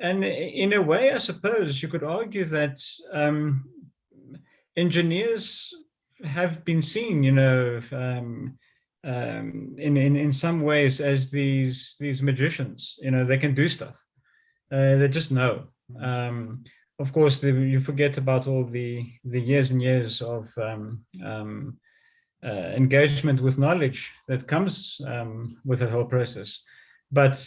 And in a way, I suppose you could argue that engineers have been seen, you know, in some ways as these magicians. You know, they can do stuff. They just know. Of course, you forget about all the years and years of engagement with knowledge that comes with that whole process. But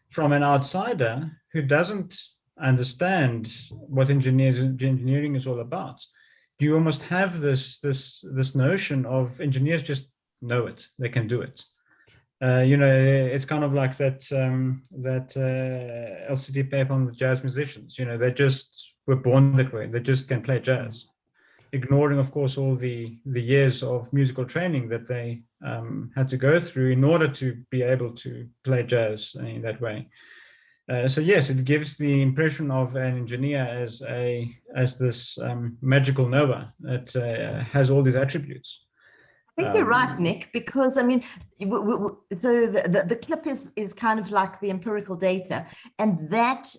from an outsider who doesn't understand what engineering is all about, you almost have this notion of engineers just know it, they can do it. You know, it's kind of like that LCT paper on the jazz musicians. You know, they just were born that way. They just can play jazz, ignoring, of course, all the years of musical training that they had to go through in order to be able to play jazz in that way. So yes, it gives the impression of an engineer as this magical knower that has all these attributes. I think you're right, Nick, because I mean, so the clip is kind of like the empirical data, and that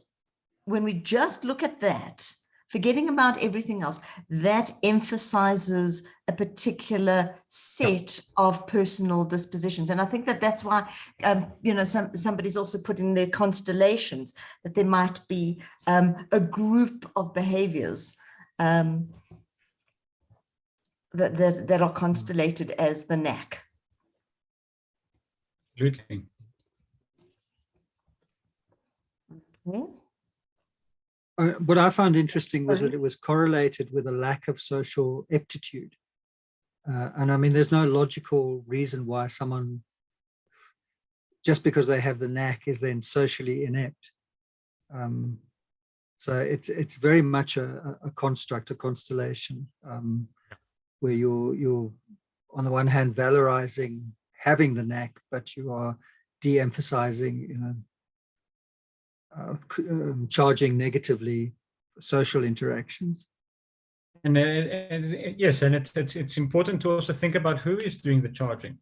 when we just look at that, forgetting about everything else, that emphasizes a particular set of personal dispositions. And I think that that's why, you know, somebody's also put in their constellations, that there might be a group of behaviors that are constellated as the knack. Absolutely. Okay. What I found interesting was that it was correlated with a lack of social aptitude. And I mean, there's no logical reason why someone, just because they have the knack, is then socially inept. So it's very much a construct, a constellation, where you're on the one hand valorizing having the knack, but you are de-emphasizing, you know, charging negatively social interactions. And yes, and it's important to also think about who is doing the charging,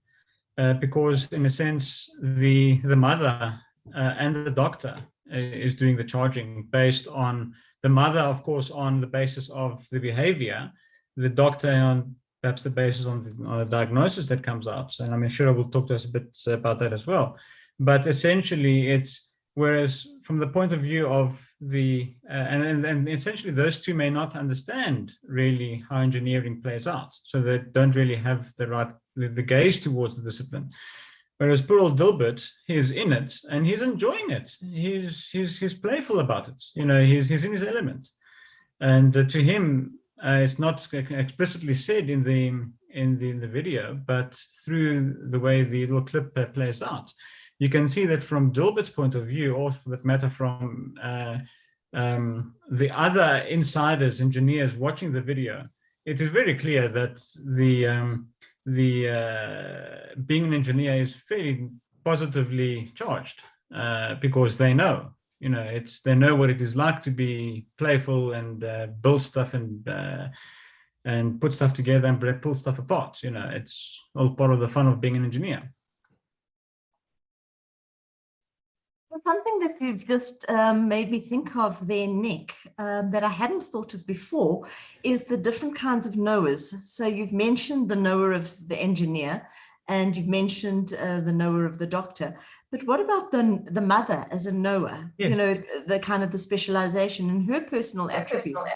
because in a sense, the mother and the doctor is doing the charging based on the mother, of course, on the basis of the behavior, the doctor on perhaps the basis on the diagnosis that comes out. And I mean, Shirra will talk to us a bit about that as well. But essentially, it's whereas from the point of view of the, and essentially those two may not understand really how engineering plays out. So they don't really have the gaze towards the discipline. Whereas poor old Dilbert, he's in it and he's enjoying it. He's playful about it. You know, he's in his element. And to him, it's not explicitly said in the video, but through the way the little clip plays out, you can see that from Dilbert's point of view, or for that matter from the other insiders, engineers watching the video, it is very clear that being an engineer is fairly positively charged because they know, they know what it is like to be playful and build stuff and put stuff together and pull stuff apart. It's all part of the fun of being an engineer. Something that you've just made me think of there, Nick, that I hadn't thought of before, is the different kinds of knowers. So you've mentioned the knower of the engineer, and you've mentioned the knower of the doctor. But what about the mother as a knower? Yes. The kind of the specialization in her personal attributes.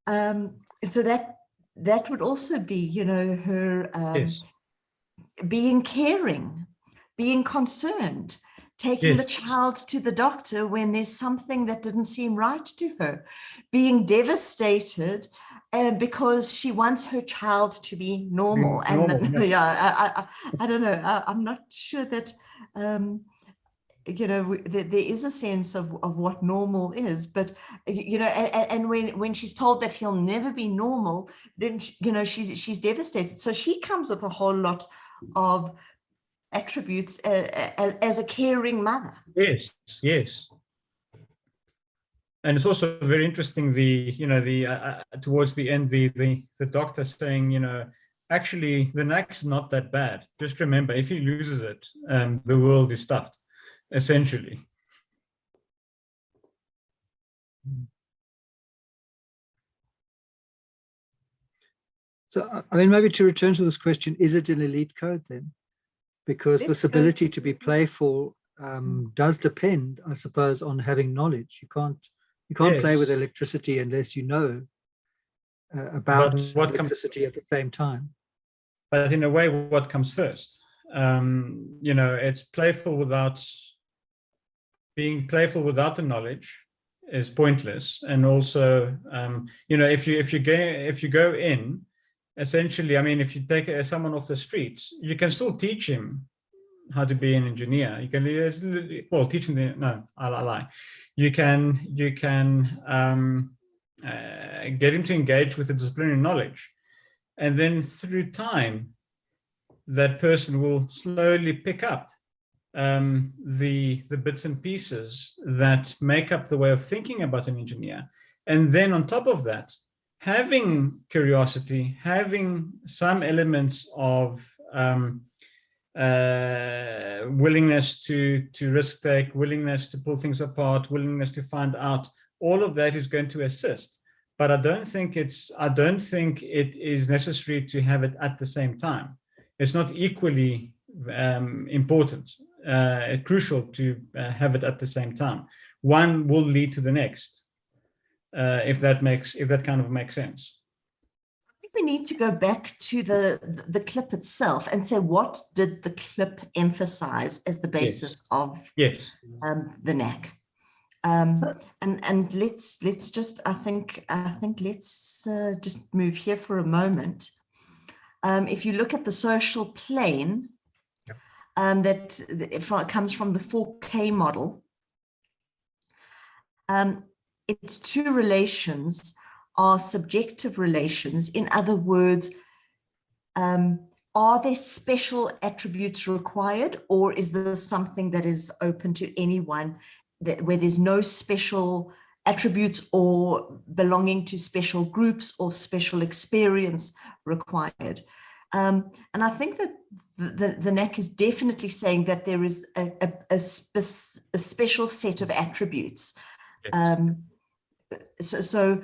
So that would also be, her yes. being caring, being concerned, taking yes. the child to the doctor when there's something that didn't seem right to her, being devastated because she wants her child to be normal. Yeah, I don't know. I'm not sure that, there is a sense of what normal is, but, and when she's told that he'll never be normal, then, she's devastated. So she comes with a whole lot of attributes as a caring mother. Yes, yes. And it's also very interesting, towards the end, the doctor saying, actually the neck's not that bad. Just remember, if he loses it, the world is stuffed, essentially. So, maybe to return to this question, is it an elite code then? Because this ability to be playful does depend, I suppose, on having knowledge. You can't yes. play with electricity unless you know about electricity at the same time. But in a way, what comes first? It's playful without being playful without the knowledge is pointless. And also, if you go in. Essentially, if you take someone off the streets, you can still teach him how to be an engineer. You can, teach him I lie. You can get him to engage with the disciplinary knowledge, and then through time, that person will slowly pick up the bits and pieces that make up the way of thinking about an engineer, and then on top of that, having curiosity, having some elements of willingness to risk take, willingness to pull things apart, willingness to find out, all of that is going to assist. But I don't think it is necessary to have it at the same time. It's not equally important, crucial to have it at the same time. One will lead to the next. If that kind of makes sense. I think we need to go back to the clip itself and say, what did the clip emphasize as the basis yes. of yes. The NAC? And let's just let's just move here for a moment. If you look at the social plane, that comes from the 4K model. Its two relations are subjective relations. In other words, are there special attributes required, or is this something that is open to anyone, where there's no special attributes or belonging to special groups or special experience required? And I think that the NAC is definitely saying that there is a special set of attributes. Yes. So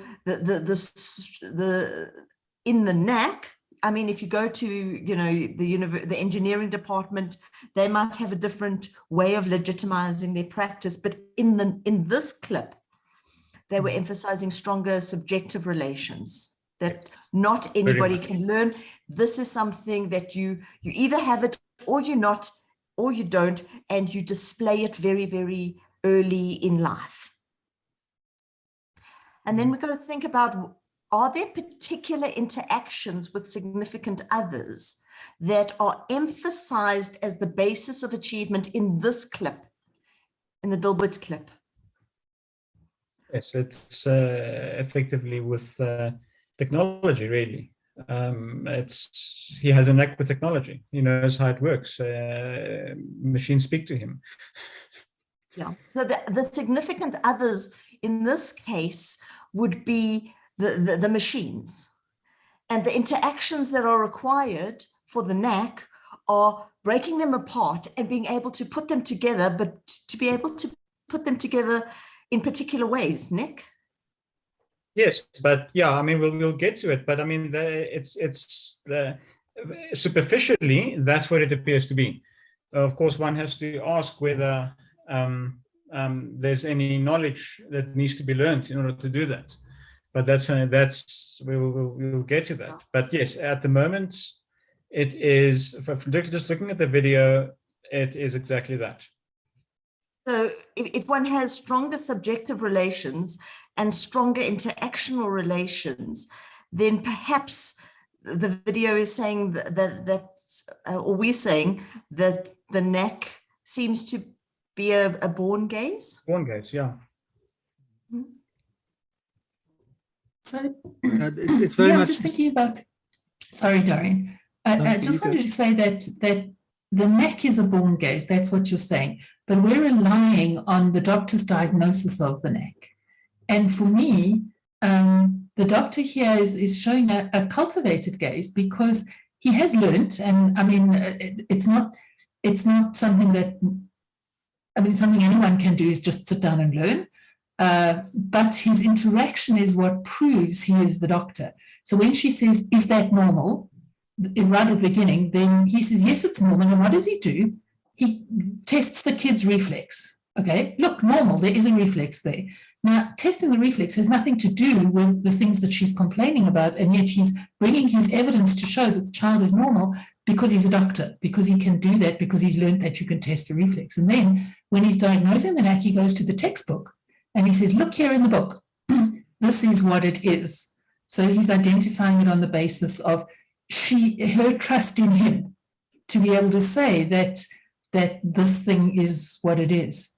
in the NAC, if you go to the engineering department, they might have a different way of legitimizing their practice. But in this clip, they were emphasizing stronger subjective relations, that not anybody can learn. This is something that you either have it or you're not, or you don't, and you display it very, very early in life. And then we've got to think about, are there particular interactions with significant others that are emphasized as the basis of achievement in this clip, in the Dilbert clip? Yes, it's effectively with technology, really. He has a knack with technology. He knows how it works. Machines speak to him. Yeah. So the significant others in this case would be the machines, and the interactions that are required for the knack are breaking them apart and being able to put them together, but to be able to put them together in particular ways, Nick? Yes, but yeah, I mean, we'll get to it, but I mean, superficially, that's what it appears to be. Of course, one has to ask whether there's any knowledge that needs to be learned in order to do that. But we'll get to that. But yes, at the moment, it is, just looking at the video, it is exactly that. So if one has stronger subjective relations and stronger interactional relations, then perhaps the video is saying or we're saying that the knack seems to be a born gaze? Born gaze, yeah. So it's very much. I'm just thinking about. Sorry, Dorian. I just wanted to say that the knack is a born gaze. That's what you're saying. But we're relying on the doctor's diagnosis of the knack. And for me, the doctor here is showing a cultivated gaze because he has learnt. And I mean, it's not something that. I mean, something anyone can do is just sit down and learn. But his interaction is what proves he is the doctor. So when she says, "Is that normal?" right at the beginning, then he says, "Yes, it's normal." And what does he do? He tests the kid's reflex. Okay, look, normal, there is a reflex there. Now, testing the reflex has nothing to do with the things that she's complaining about, and yet he's bringing his evidence to show that the child is normal because he's a doctor, because he can do that, because he's learned that you can test a reflex. And then when he's diagnosing the knack, he goes to the textbook and he says, "Look here in the book, this is what it is." So he's identifying it on the basis of her trust in him to be able to say that this thing is what it is.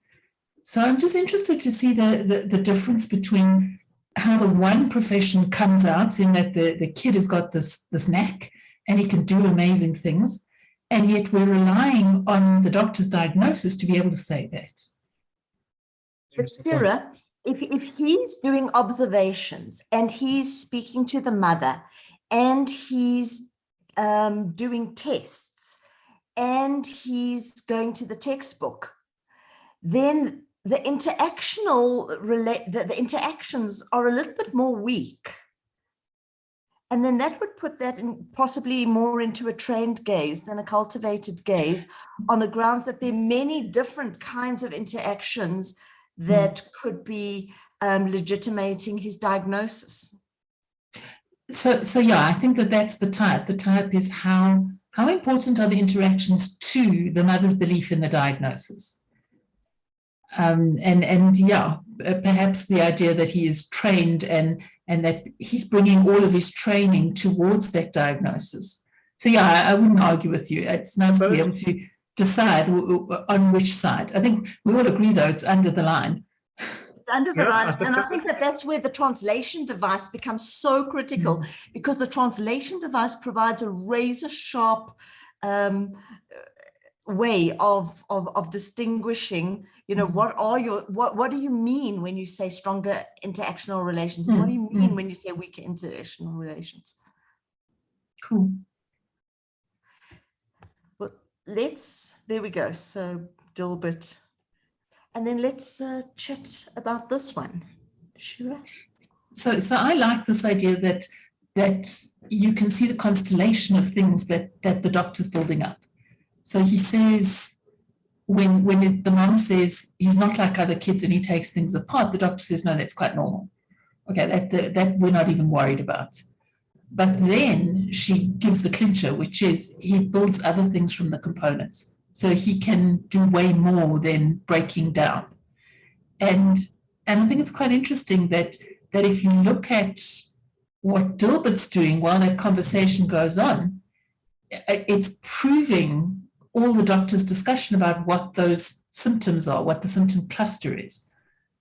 So I'm just interested to see the difference between how the one profession comes out in that the kid has got this knack and he can do amazing things, and yet we're relying on the doctor's diagnosis to be able to say that. But Shirra, if he's doing observations and he's speaking to the mother and he's doing tests and he's going to the textbook, then the interactions are a little bit more weak. And then that would put that in possibly more into a trained gaze than a cultivated gaze, on the grounds that there are many different kinds of interactions that could be legitimating his diagnosis. So yeah, I think that's the type. The type is how important are the interactions to the mother's belief in the diagnosis. And yeah, perhaps the idea that he is trained and that he's bringing all of his training towards that diagnosis. So yeah, I wouldn't argue with you. It's nice to be able to decide on which side. I think we all agree, though, it's under the line. It's under the line, and I think that's where the translation device becomes so critical, because the translation device provides a razor-sharp way of distinguishing, you know, what do you mean when you say stronger interactional relations? What do you mean when you say weaker interactional relations? Cool. Well, there we go. So Dilbert. And then let's chat about this one. Shirra? So I like this idea that you can see the constellation of things that the doctor's building up. So he says, when the mom says he's not like other kids and he takes things apart, the doctor says, no, that's quite normal. Okay, that we're not even worried about. But then she gives the clincher, which is he builds other things from the components. So he can do way more than breaking down. And I think it's quite interesting that if you look at what Dilbert's doing while that conversation goes on, it's proving all the doctor's discussion about what those symptoms are, what the symptom cluster is.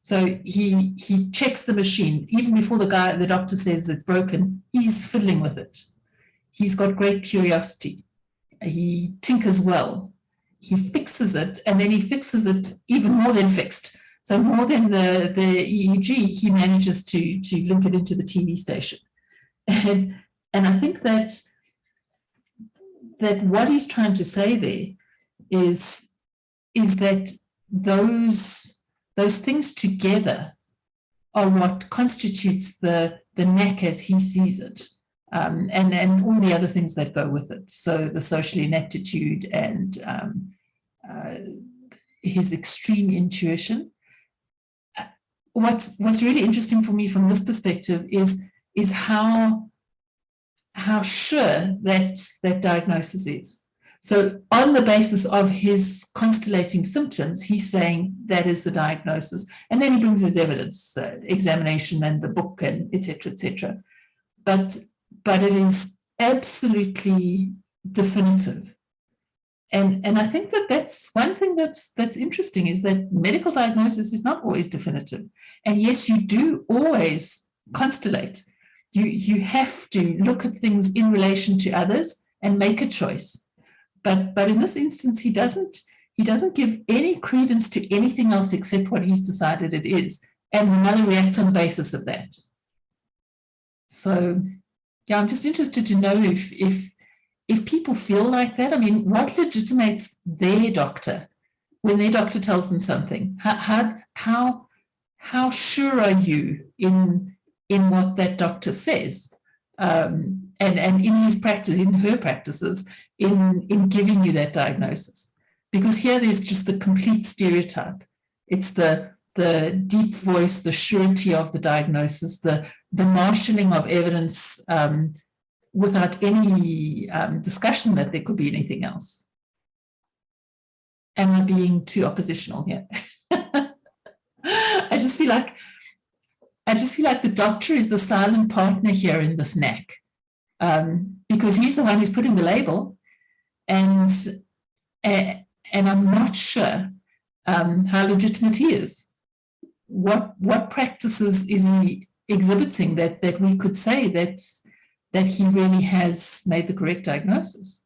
So he checks the machine. Even before the doctor says it's broken, he's fiddling with it. He's got great curiosity. He tinkers well. He fixes it, and then he fixes it even more than fixed. So more than the EEG, he manages to link it into the TV station. And I think that what he's trying to say there is that those things together are what constitutes the knack as he sees it, and all the other things that go with it. So the social ineptitude and his extreme intuition. What's really interesting for me from this perspective is how sure that diagnosis is. So on the basis of his constellating symptoms, he's saying that is the diagnosis. And then he brings his evidence, examination and the book and et cetera, et cetera. But it is absolutely definitive. And I think that's one thing that's interesting, is that medical diagnosis is not always definitive. And yes, you do always constellate. You have to look at things in relation to others and make a choice. But in this instance, he doesn't give any credence to anything else except what he's decided it is, and another reacts on the basis of that. So yeah, I'm just interested to know if people feel like that. I mean, what legitimates their doctor when their doctor tells them something? How sure are you in what that doctor says, and in his practice, in her practices, in giving you that diagnosis? Because here there's just the complete stereotype. It's the deep voice, the surety of the diagnosis, the marshalling of evidence without any discussion that there could be anything else. Am I being too oppositional here? I just feel like the doctor is the silent partner here in this knack, because he's the one who's putting the label, and I'm not sure how legitimate he is. What practices is he exhibiting that we could say that he really has made the correct diagnosis?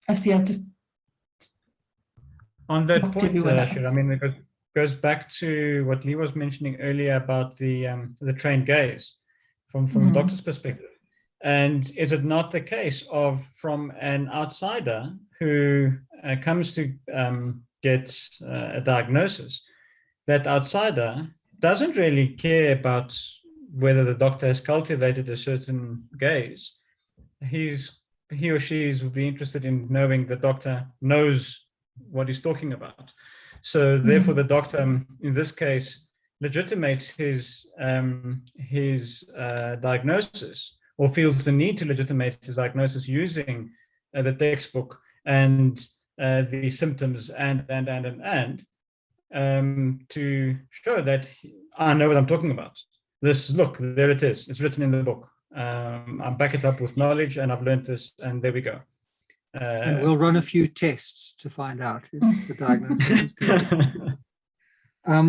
I see. I've just on that point, Shirra, I mean, it goes back to what Lee was mentioning earlier about the trained gaze from the doctor's perspective. And is it not the case of, from an outsider who comes to get a diagnosis, that outsider doesn't really care about whether the doctor has cultivated a certain gaze? He or she would be interested in knowing the doctor knows what he's talking about. So therefore, the doctor, in this case, legitimates his diagnosis, or feels the need to legitimate his diagnosis using the textbook and the symptoms and to show that I know what I'm talking about. Look, there it is. It's written in the book. I back it up with knowledge, and I've learned this, and there we go. And we'll run a few tests to find out if the diagnosis is correct.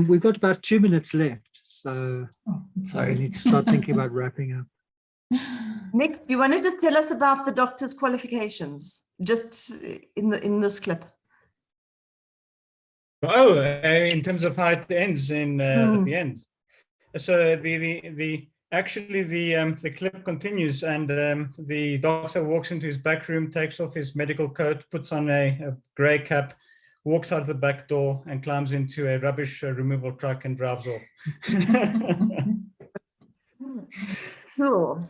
We've got about 2 minutes left, so we need to start thinking about wrapping up. Nick, do you want to just tell us about the doctor's qualifications, just in this clip? Oh, in terms of how it ends at the end. So the clip continues, and the doctor walks into his back room, takes off his medical coat, puts on a grey cap, walks out the back door, and climbs into a rubbish removal truck and drives off. Cool.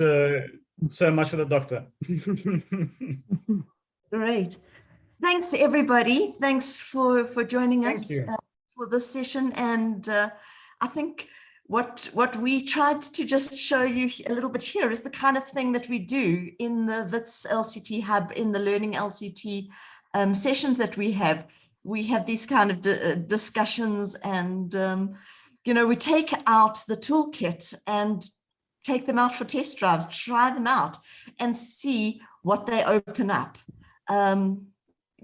So much for the doctor. Great. Thanks, everybody. Thanks for joining us for this session. And I think what we tried to just show you a little bit here is the kind of thing that we do in the WITS LCT Hub, in the Learning LCT sessions that we have. We have these kind of discussions, and we take out the toolkit and take them out for test drives, try them out, and see what they open up.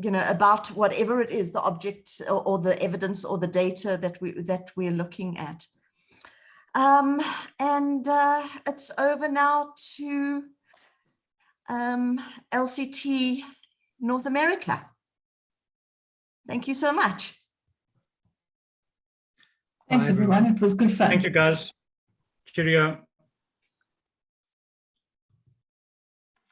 about whatever it is, the object or the evidence or the data that we're looking at. And it's over now to LCT North America. Thank you so much. Thanks, everyone. It was good fun. Thank you, guys. Cheerio.